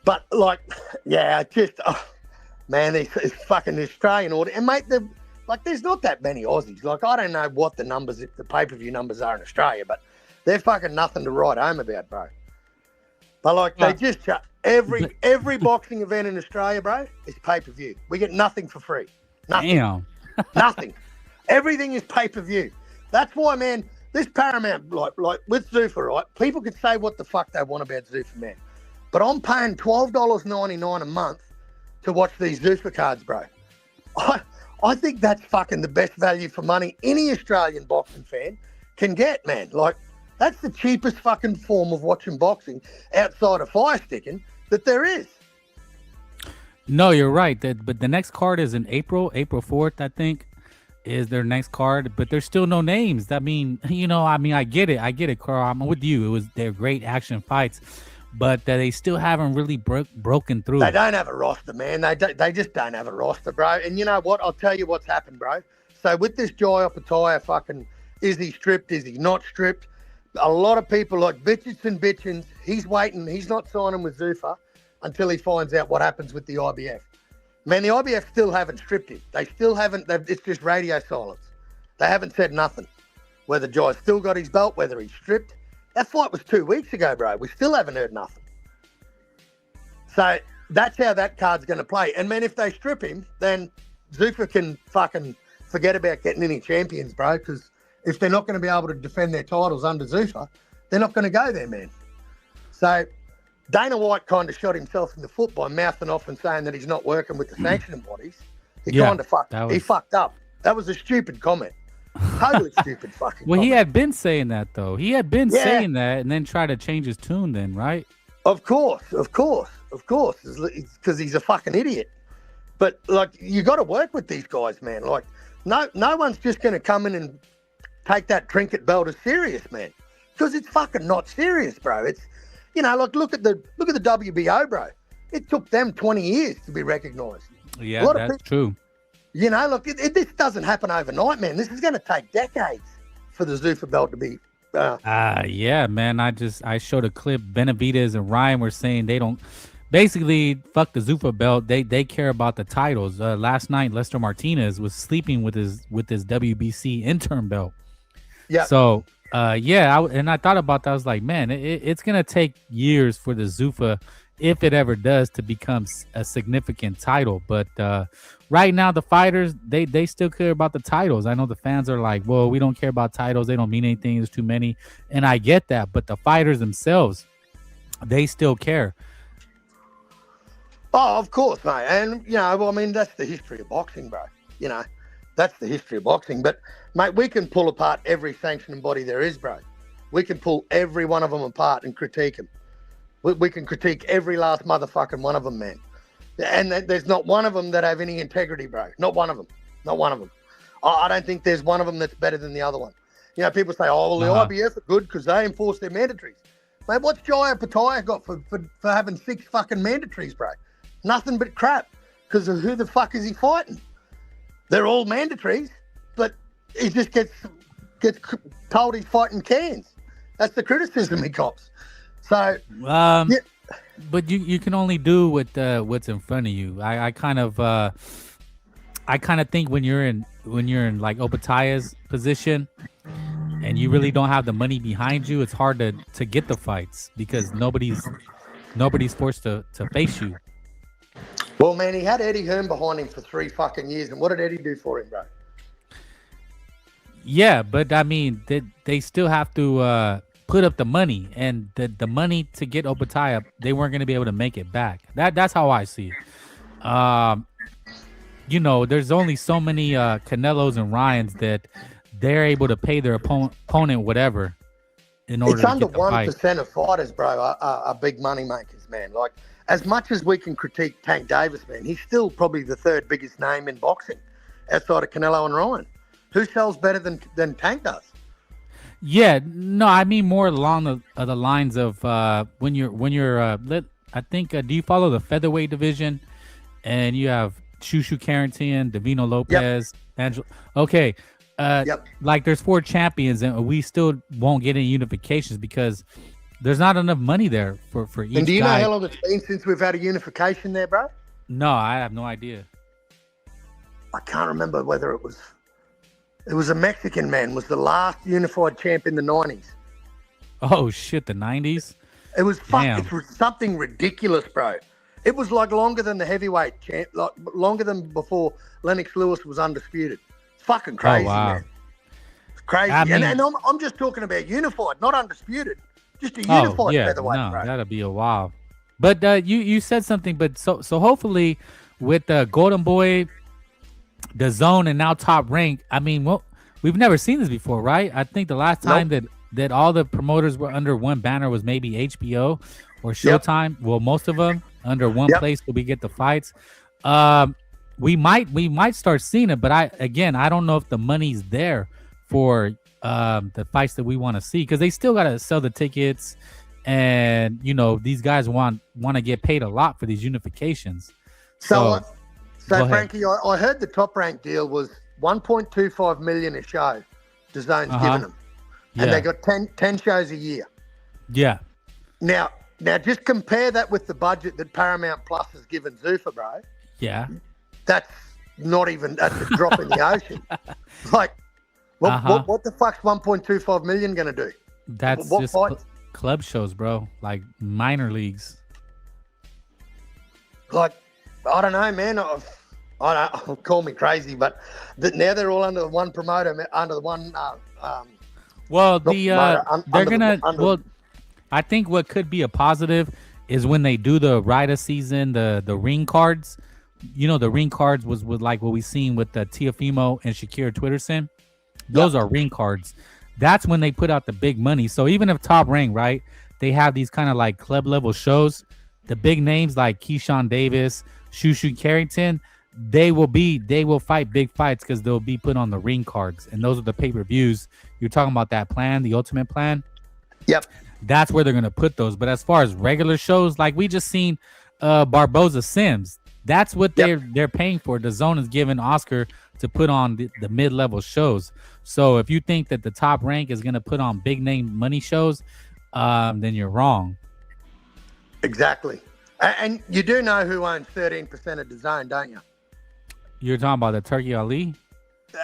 But like, yeah, just man, these fucking Australian order, and mate, there's not that many Aussies. Like, I don't know what the numbers, the pay-per-view numbers are in Australia, but they're fucking nothing to write home about, bro. But like, they just every boxing event in Australia, bro, is pay-per-view. We get nothing for free. Nothing. Damn. Nothing. Everything is pay-per-view. That's why, man. This Paramount, like with Zuffa, right? People can say what the fuck they want about Zuffa, man. But I'm paying $12.99 a month to watch these Zuffa cards, bro. I think that's fucking the best value for money any Australian boxing fan can get, man. Like, that's the cheapest fucking form of watching boxing outside of fire sticking that there is. No, you're right. But the next card is in April 4th, I think. Is their next card, but there's still no names. I mean, I get it, Carl. I'm with you. They're great action fights, but they still haven't really broken through. They don't have a roster, man. They just don't have a roster, bro. And you know what? I'll tell you what's happened, bro. So with this Jai Opetaia fucking, is he stripped? Is he not stripped? A lot of people like Bitchins, he's waiting. He's not signing with Zuffa until he finds out what happens with the IBF. Man, the IBF still haven't stripped him. They still haven't. It's just radio silence. They haven't said nothing. Whether Jai's still got his belt, whether he's stripped. That fight was 2 weeks ago, bro. We still haven't heard nothing. So that's how that card's going to play. And, man, if they strip him, then Zuffa can fucking forget about getting any champions, bro, because if they're not going to be able to defend their titles under Zuffa, they're not going to go there, man. So Dana White kind of shot himself in the foot by mouthing off and saying that he's not working with the sanctioning bodies. He fucked up. That was a stupid comment. Totally stupid fucking Well, comment. he had been saying that, though. He had been saying that and then try to change his tune then, right? Of course. Because he's a fucking idiot. But, like, you got to work with these guys, man. Like, no one's just going to come in and take that trinket belt as serious, man. Because it's fucking not serious, bro. It's, you know, like, look at the WBO, bro. It took them 20 years to be recognised. Yeah, that's true. You know, look, this doesn't happen overnight, man. This is going to take decades for the Zuffa belt to be Yeah, man. I showed a clip. Benavidez and Ryan were saying they don't basically fuck the Zuffa belt. They care about the titles. Last night, Lester Martinez was sleeping with his WBC interim belt. Yeah. So, I thought about that. I was like, man, it's gonna take years for the Zuffa, if it ever does, to become a significant title. But right now, the fighters they still care about the titles. I know the fans are like, well, we don't care about titles. They don't mean anything. There's too many, and I get that. But the fighters themselves, they still care. Oh, of course, mate. And, I mean, that's the history of boxing, bro. That's the history of boxing. But, mate, we can pull apart every sanctioning body there is, bro. We can pull every one of them apart and critique them. We can critique every last motherfucking one of them, man. And there's not one of them that have any integrity, bro. Not one of them. Not one of them. I don't think there's one of them that's better than the other one. People say, oh, well, the IBF are good because they enforce their mandatories. Mate, what's Jaya Pataya got for having 6 fucking mandatories, bro? Nothing but crap. Because of who the fuck is he fighting? They're all mandatories, but he just gets told he's fighting cans. That's the criticism he cops. So, but you can only do what's in front of you. I kind of think when you're in like Opataya's position, and you really don't have the money behind you, it's hard to get the fights because nobody's forced to face you. Well, man, he had Eddie Hearn behind him for 3 fucking years, and what did Eddie do for him, bro? Yeah, but I mean, they still have to put up the money, and the money to get Opataya, they weren't going to be able to make it back. That's how I see it. There's only so many Canelos and Ryans that they're able to pay their opponent whatever in order to get the fight. It's under 1% of fighters, bro, are big money makers, man. Like, as much as we can critique Tank Davis, man, he's still probably the 3rd biggest name in boxing outside of Canelo and Ryan. Who sells better than Tank does? Yeah, no, I mean more along the lines of when you're I think do you follow the featherweight division? And you have Shushu Carrington, Davino Lopez, Angel. Okay, like there's 4 champions, and we still won't get any unifications because there's not enough money there for each guy. And do you know how long it's been since we've had a unification there, bro? No, I have no idea. I can't remember whether it was a Mexican man, was the last unified champ in the 90s. Oh, shit, the 90s? It was something ridiculous, bro. It was like longer than the heavyweight champ, like longer than before Lennox Lewis was undisputed. It's fucking crazy, man. It's crazy. I mean, and I'm just talking about unified, not undisputed. Just a unified featherweight, bro. That'll be a while. But you said something, but so hopefully with Golden Boy, the Zone, and now Top Rank, I mean, well, we've never seen this before, right? I think the last time that all the promoters were under one banner was maybe HBO or Showtime. Yep. Well, most of them under one place where we get the fights. We might start seeing it, but I don't know if the money's there for the fights that we want to see, because they still got to sell the tickets, and these guys want to get paid a lot for these unifications. So Frankie, I heard the Top Rank deal was $1.25 million a show the Zone's giving them, and they got 10 shows a year. Yeah. Now just compare that with the budget that Paramount Plus has given Zuffa, bro. Yeah. That's a drop in the ocean. Like, what the fuck's 1.25 million going to do? That's just club shows, bro. Like minor leagues. Like, I don't know, man. I don't call me crazy, but now they're all under the one promoter, under the one. I think what could be a positive is when they do the Rida season, the ring cards. The ring cards was with like what we seen with the Teofimo and Shakira Twitterson. Those are ring cards. That's when they put out the big money. So even if Top Rank, right, they have these kind of like club level shows, the big names like Keyshawn Davis, Shushu Carrington, they will fight big fights because they'll be put on the ring cards, and those are the pay-per-views. You're talking about that plan, the ultimate plan. Yep. That's where they're gonna put those. But as far as regular shows, like we just seen Barboza Sims, That's what they're paying for. The Zone is giving Oscar to put on the mid-level shows. So if you think that the Top Rank is going to put on big name money shows, then you're wrong. Exactly. And you do know who owns 13% of the Zone, don't you? You're talking about the Turkey Ali?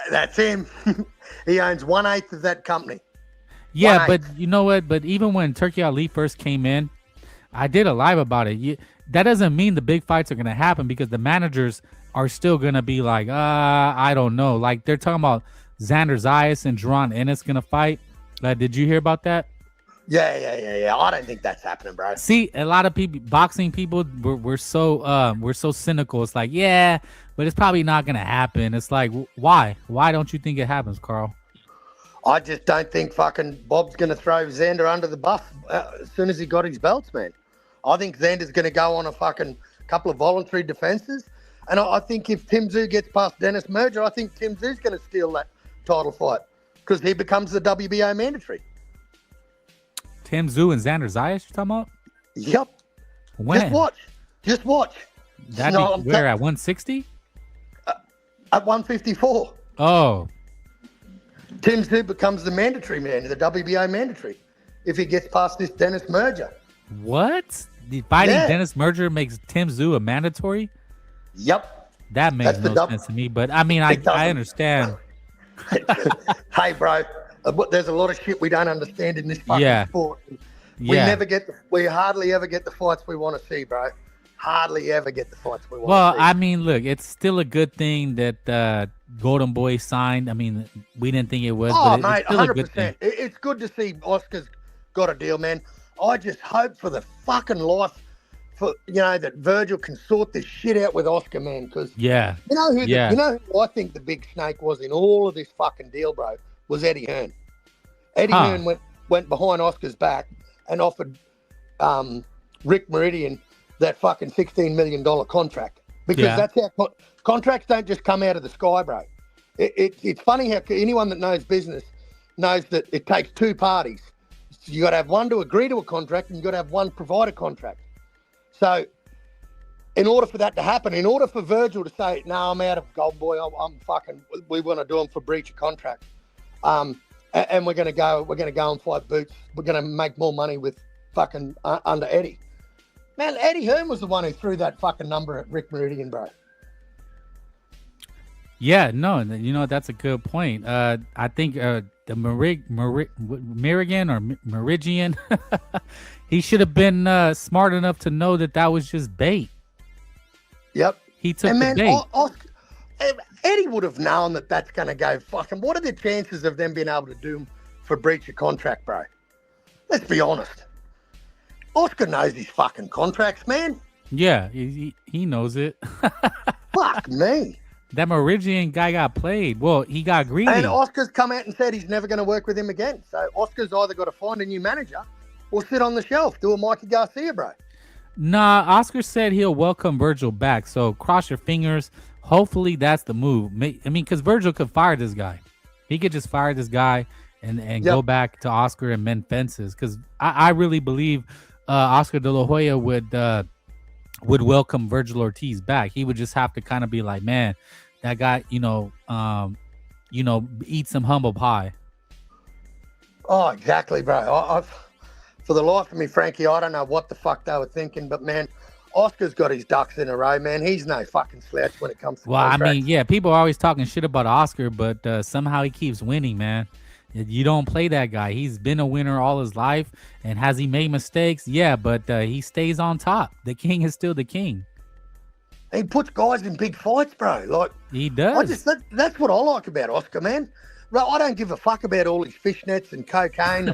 That's him. He owns 1/8 of that company. Yeah, but you know what? But even when Turkey Ali first came in, I did a live about it. That doesn't mean the big fights are going to happen because the managers are still going to be like, I don't know. Like they're talking about Xander Zayas and Jerron Ennis going to fight. Did you hear about that? Yeah. I don't think that's happening, bro. See, a lot of people, boxing people, we're so cynical. It's like, yeah, but it's probably not going to happen. It's like, why? Why don't you think it happens, Carl? I just don't think fucking Bob's going to throw Xander under the bus as soon as he got his belts, man. I think Xander's going to go on a fucking couple of voluntary defenses. And I think if Tim Tszyu gets past Dennis Merger, I think Tim Tszyu's going to steal that title fight because he becomes the WBO mandatory. Tim Tszyu and Xander Zayas, you're talking about? Yep. When? Just watch. That'd be where, at 160? At 154. Oh. Tim Tszyu becomes the mandatory man, the WBO mandatory, if he gets past this Dennis Merger. What? Fighting Dennis Merger makes Tim Tszyu a mandatory? Yep. That makes no sense to me, but I mean, I understand. Hey, bro, there's a lot of shit we don't understand in this fucking sport. We hardly ever get the fights we want to see, bro. Hardly ever get the fights we want to see. Well, I mean, look, it's still a good thing that Golden Boy signed. I mean, we didn't think it was, but mate, it's still 100%. a good thing. It's good to see Oscar's got a deal, man. I just hope for the fucking life that Virgil can sort this shit out with Oscar, man. Because you know who I think the big snake was in all of this fucking deal, bro, was Eddie Hearn. Eddie Hearn went behind Oscar's back and offered Rick Meridian that fucking $16 million contract because that's how contracts don't just come out of the sky, bro. It's funny how anyone that knows business knows that it takes two parties. You got to have one to agree to a contract, and you got to have one provide a contract. So, in order for that to happen, in order for Virgil to say, "No, I'm out of Golden Boy. I'm fucking. We want to do him for breach of contract, and we're going to go and fight Boots. We're going to make more money with fucking under Eddie." Man, Eddie Hearn was the one who threw that fucking number at Rick Meridian, bro. Yeah, no, that's a good point. I think the Meridian or Meridian, he should have been smart enough to know that was just bait. Yep. He took the bait. Eddie would have known that that's going to go fucking. What are the chances of them being able to do him for breach of contract, bro? Let's be honest. Oscar knows his fucking contracts, man. Yeah, he knows it. Fuck me. That Meridian guy got played. Well, he got greedy. And Oscar's come out and said he's never going to work with him again. So Oscar's either got to find a new manager or sit on the shelf, do a Mikey Garcia, bro. Nah, Oscar said he'll welcome Virgil back. So cross your fingers. Hopefully that's the move. I mean, because Virgil could fire this guy. He could just fire this guy and go back to Oscar and mend fences. Because I really believe Oscar De La Hoya would welcome Virgil Ortiz back. He would just have to kind of be like, man, that guy, eat some humble pie. Oh, exactly, bro. For the life of me, Frankie, I don't know what the fuck they were thinking, but man, Oscar's got his ducks in a row, man. He's no fucking slouch when it comes to contracts. I mean, yeah, people are always talking shit about Oscar, but somehow he keeps winning, man. You don't play that guy. He's been a winner all his life. And has he made mistakes? Yeah, but he stays on top. The king is still the king. He puts guys in big fights, bro. Like he does. That's what I like about Oscar, man. Right, I don't give a fuck about all his fishnets and cocaine.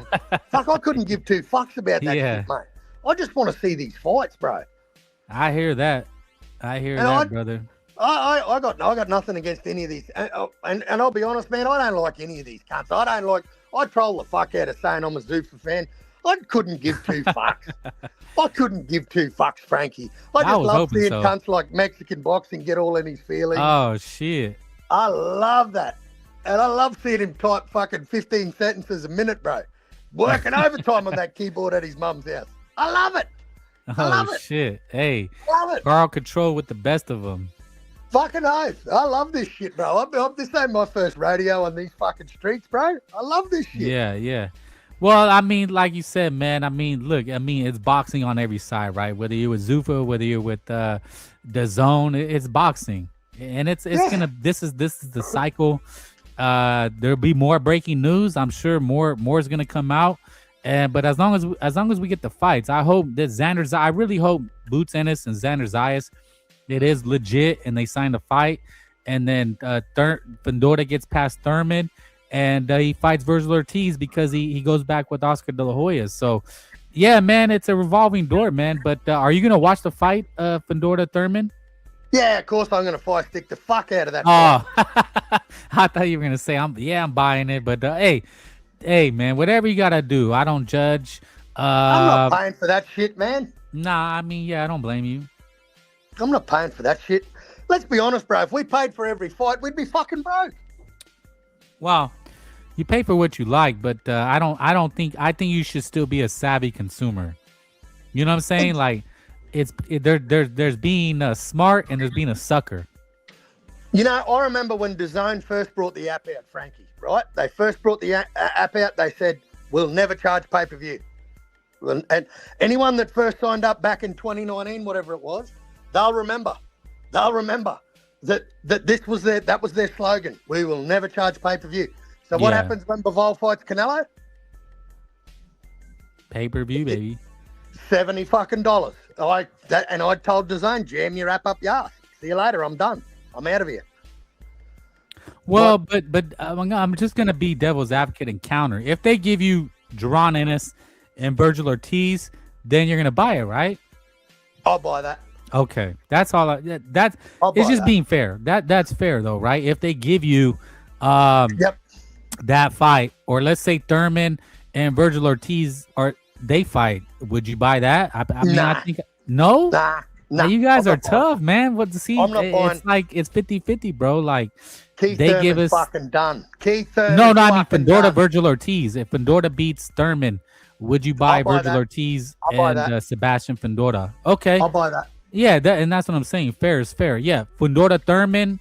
Fuck, I couldn't give two fucks about that shit, mate. I just want to see these fights, bro. I hear that. Brother. I got nothing against any of these, and I'll be honest, man. I don't like any of these cunts. I troll the fuck out of saying I'm a Zuffa fan. I couldn't give two fucks. I couldn't give two fucks, Frankie. I just love seeing cunts like Mexican boxing get all in his feelings. Oh shit! I love that, and I love seeing him type fucking 15 sentences a minute, bro. Working overtime on that keyboard at his mum's house. I love it. I love it. Shit. Hey, Love it. Carl Control with the best of them. Fucking oath. I love this shit, bro. This ain't my first rodeo on these fucking streets, bro. I love this shit. Yeah. Well, I mean, like you said, man. I mean, look. I mean, it's boxing on every side, right? Whether you're with Zuffa, whether you're with the Zone, it's boxing, and it's gonna. This is the cycle. There'll be more breaking news. I'm sure more is gonna come out. But as long as we get the fights, I hope that I really hope Boots Ennis and Xander Zayas, it is legit and they sign the fight, and then Fundora gets past Thurman, and he fights Virgil Ortiz because he goes back with Oscar De La Hoya. So, yeah, man, it's a revolving door, man. But are you gonna watch the fight, Fundora Thurman? Yeah, of course I'm gonna fire stick the fuck out of that. Oh, I thought you were gonna say I'm buying it, but hey, man, whatever you gotta do, I don't judge. I'm not paying for that shit, man. Nah, I mean, yeah, I don't blame you. I'm not paying for that shit. Let's be honest, bro. If we paid for every fight, we'd be fucking broke. Well, you pay for what you like, but I think you should still be a savvy consumer. You know what I'm saying? Like, there's being smart and there's being a sucker. You know, I remember when DAZN first brought the app out, Frankie, right? They first brought the app out. They said, we'll never charge pay-per-view. And anyone that first signed up back in 2019, whatever it was, they'll remember that that was their slogan. We will never charge pay-per-view. So what happens when Bivol fights Canelo? Pay-per-view, baby. $70 fucking dollars. I told DAZN, jam your app up your ass. See you later. I'm done. I'm out of here. Well, but I'm just gonna be devil's advocate and counter. If they give you Jaron Ennis and Virgil Ortiz, then you're gonna buy it, right? I'll buy that. Okay, that's all. It's just being fair. That's fair though, right? If they give you that fight, or let's say Thurman and Virgil Ortiz they fight, would you buy that? I mean, I think no. Nah, you guys are tough, man. What to see? It's like it's 50-50, bro. Like Keith they Thurman's give us fucking done. Keith Thurman. No, I mean Fundora, Virgil Ortiz. If Fundora beats Thurman, would you buy Virgil Ortiz and Sebastion Fundora? Okay, I'll buy that. Yeah, and that's what I'm saying. Fair is fair. Yeah, Fundora Thurman,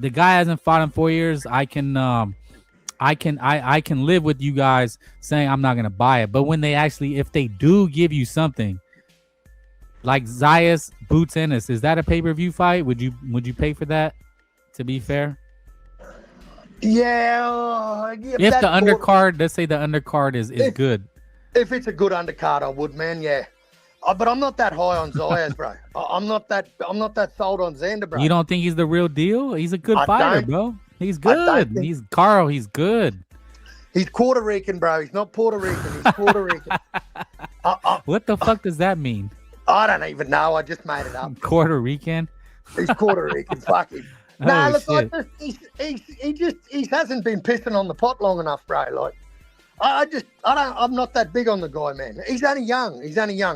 the guy hasn't fought in 4 years. I can live with you guys saying I'm not gonna buy it. But when if they do give you something like Zayas, Boots Ennis, is that a pay-per-view fight? Would you pay for that? To be fair, yeah. If the undercard, let's say the undercard is good. If it's a good undercard, I would, man. Yeah, but I'm not that high on Zayas, bro. I'm not that sold on Xander, bro. You don't think he's the real deal? He's a good fighter, bro. He's good. He's Carl. He's good. He's Puerto Rican, bro. He's not Puerto Rican. He's Puerto Rican. What the fuck does that mean? I don't even know. I just made it up. Puerto Rican? He's Puerto Rican. Fuck him. Nah, look, he hasn't been pissing on the pot long enough, bro. Like, I'm not that big on the guy, man. He's only young.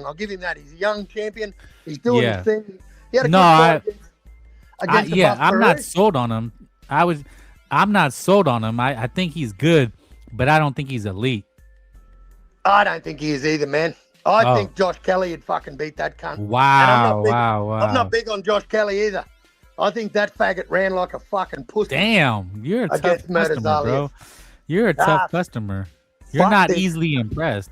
I'll give him that. He's a young champion. He's doing his thing. He had a good fight against I'm not sold on him. I'm not sold on him. I think he's good, but I don't think he's elite. I don't think he is either, man. I think Josh Kelly would fucking beat that cunt. Wow. I'm not big on Josh Kelly either. I think that faggot ran like a fucking pussy. Damn, you're a tough customer, bro. You're a tough customer. You're not easily impressed.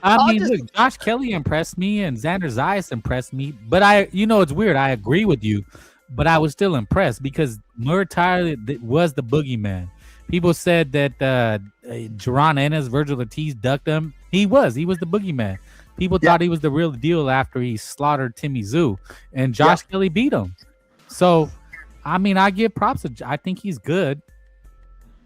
I mean, look, Josh Kelly impressed me and Xander Zayas impressed me, but it's weird. I agree with you, but I was still impressed because Murray was the boogeyman. People said that Jaron Ennis, Virgil Ortiz ducked him. He was the boogeyman. People thought he was the real deal after he slaughtered Timmy Zoo, and Josh Kelly beat him. So, I mean, I give props to. I think he's good.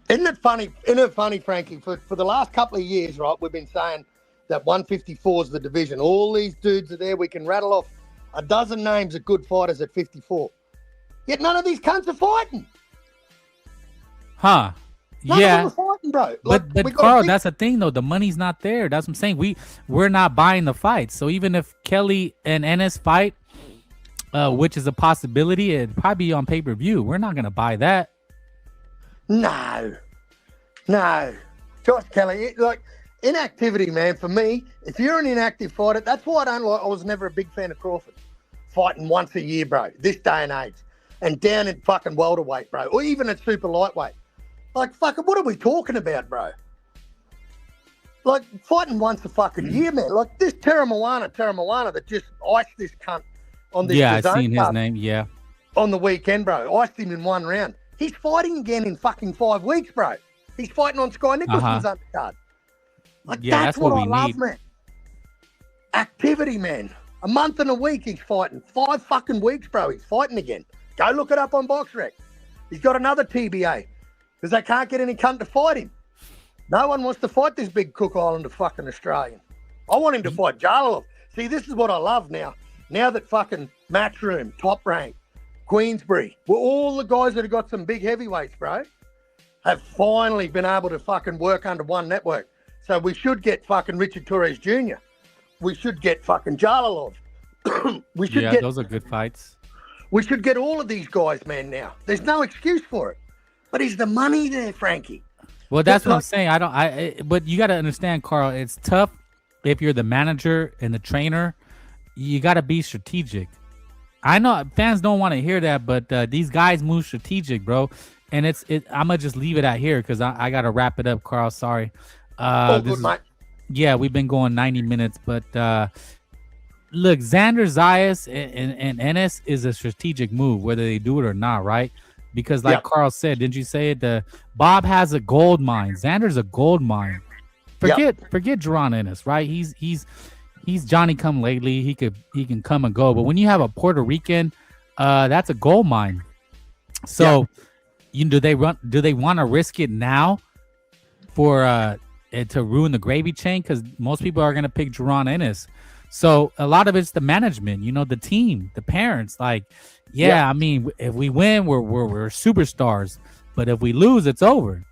Isn't it funny, Frankie? For the last couple of years, right, we've been saying that 154 is the division. All these dudes are there. We can rattle off a dozen names of good fighters at 54. Yet none of these cunts are fighting. Huh. None of them are fighting, bro. But Carl, that's the thing though. The money's not there. That's what I'm saying. We're not buying the fight. So even if Kelly and Ennis fight, which is a possibility, it'd probably be on pay-per-view. We're not gonna buy that. No. Josh Kelly, inactivity, man, for me, if you're an inactive fighter, that's why I was never a big fan of Crawford. Fighting once a year, bro, this day and age. And down in fucking welterweight, bro, or even at super lightweight. Like, fucking, what are we talking about, bro? Like, fighting once a fucking year, man. Like, this Terra Moana that just iced this cunt on this. Yeah, I seen his name, yeah. On the weekend, bro. Iced him in one round. He's fighting again in fucking 5 weeks, bro. He's fighting on Sky Nicholson's undercard. Like, yeah, that's what I we love, need. man. Activity, man. A month and a week he's fighting. 5 fucking weeks, bro. He's fighting again. Go look it up on BoxRec. He's got another TBA because they can't get any cunt to fight him. No one wants to fight this big Cook Islander fucking Australian. I want him to fight Jalilov. See, this is what I love now. Now that fucking Matchroom, Top Rank, Queensbury, well, all the guys that have got some big heavyweights, bro, have finally been able to fucking work under one network. So we should get fucking Richard Torres Jr. We should get fucking Jalilov. We should get those are good fights. We should get all of these guys, man, now. There's no excuse for it. But is the money there, Frankie? Well, that's what I'm saying. But you got to understand, Carl, it's tough if you're the manager and the trainer. You got to be strategic. I know fans don't want to hear that, but these guys move strategic, bro. And I'm going to just leave it at here because I got to wrap it up, Carl. Sorry. Good, mate. Yeah, we've been going 90 minutes, but look, Xander Zayas and Ennis is a strategic move, whether they do it or not, right? Because like Carl said, didn't you say it? Bob has a gold mine. Xander's a gold mine. Forget Jerron Ennis, right? He's Johnny come lately. He can come and go. But when you have a Puerto Rican, that's a gold mine. So do they want to risk it now for to ruin the gravy chain? Because most people are gonna pick Jerron Ennis. So a lot of it's the management, the team, the parents. Like, I mean, if we win, we're superstars. But if we lose, it's over.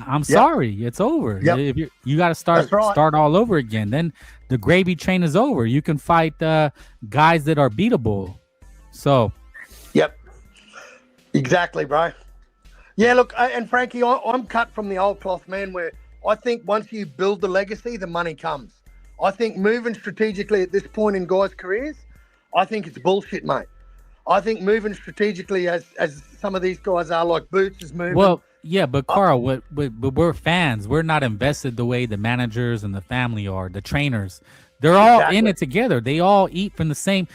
I'm sorry, it's over. If you got to start all over again. Then the gravy train is over. You can fight guys that are beatable. So, exactly, bro. Yeah, look, and Frankie, I'm cut from the old cloth, man. Where I think once you build the legacy, the money comes. I think moving strategically at this point in guys' careers, I think it's bullshit, mate. I think moving strategically as some of these guys are, like Boots is moving. Well, yeah, but Carl, but we're fans. We're not invested the way the managers and the family are, the trainers. They're all in it together. They all eat from the same.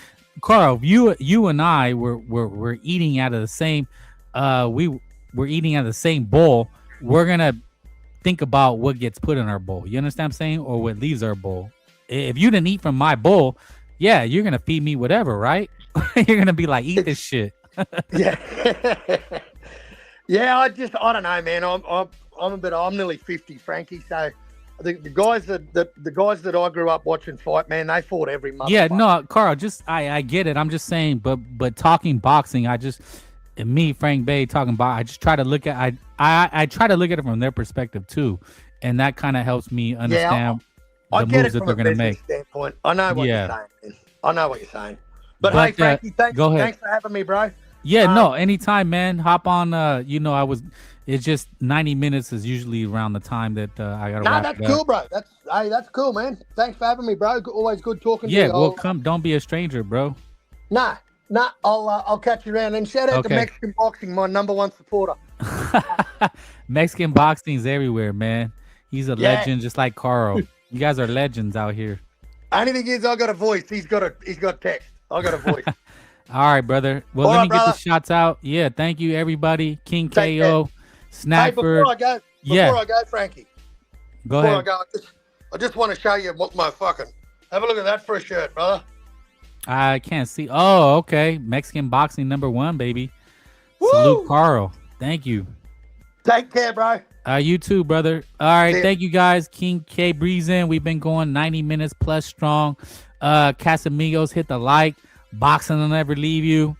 Carl, you and I we're eating out of the same. We're eating out of the same bowl. We're gonna think about what gets put in our bowl. You understand what I'm saying? Or what leaves our bowl. If you didn't eat from my bowl, you're gonna feed me whatever, right? You're gonna be like, eat this shit. I don't know, man. I'm nearly 50, Frankie. So the guys that I grew up watching fight, man, they fought every month. Yeah, no, Carl, I get it. I'm just saying, but talking boxing, me, Frank Bay, talking about, I just try to look at I try to look at it from their perspective too, and that kind of helps me understand the moves that they're gonna make. Standpoint. I know what you're saying, man. I know what you're saying. But hey, Frankie, thanks for having me, bro. Yeah, no, anytime, man. Hop on. It's just 90 minutes is usually around the time that I gotta. That's cool, bro. That's cool, man. Thanks for having me, bro. Always good talking to you. Yeah, well, come. Don't be a stranger, bro. Nah. I'll catch you around. And shout out to Mexican Boxing, my #1 supporter. Mexican boxing's everywhere, man. He's a legend, just like Carl. You guys are legends out here. Only thing is, I got a voice. He's got text. I got a voice. All right, brother. Well, let me get the shots out. Yeah, thank you, everybody. King KO, Snapper. Hey, before I go, Frankie. Go ahead. I just want to show you what my fucking. Have a look at that for a shirt, brother. I can't see. Oh, okay. Mexican boxing #1, baby. Woo! Salute, Carl. Thank you. Take care, bro. You too, brother. All right. Thank you, guys. King K breezing. We've been going 90 minutes plus strong. Casamigos, hit the like. Boxing will never leave you.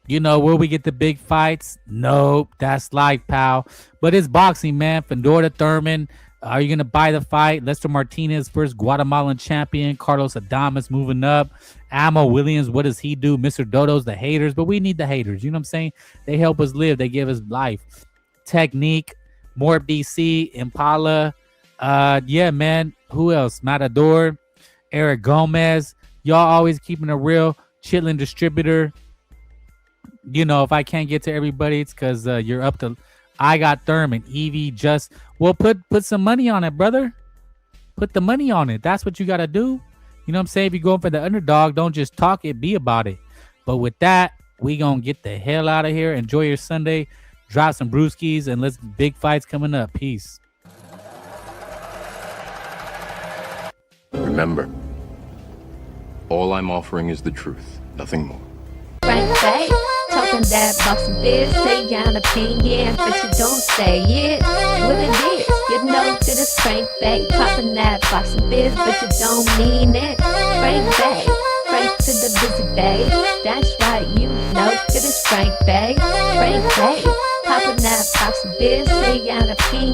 Will we get the big fights? Nope. That's life, pal. But it's boxing, man. Fundora, Thurman. Are you going to buy the fight? Lester Martinez, first Guatemalan champion. Carlos Adames moving up. Amo Williams, what does he do? Mr. Dodo's the haters, but we need the haters. You know what I'm saying? They help us live. They give us life. Technique, more BC, Impala, Yeah, man. Who else? Matador, Eric Gomez. Y'all always keeping it real. Chitlin Distributor. You know, if I can't get to everybody, it's because you're up to. I got Thurman, Evie, just put some money on it, brother. Put the money on it. That's what you gotta do. You know what I'm saying? If you're going for the underdog, don't just talk it, be about it. But with that, we gonna get the hell out of here. Enjoy your Sunday. Drop some brewskis, and let's big fights coming up. Peace. Remember, all I'm offering is the truth, nothing more. Frank Bay, talking that boxing biz, say your opinion, but you don't say it. What it is, you know that it's Frank Bay, popping that boxing biz, but you don't mean it. Frank Bay, Frank to the busy bay, that's right, you know that it's Frank Bay. Frank Bay, popping that boxing biz, say your opinion.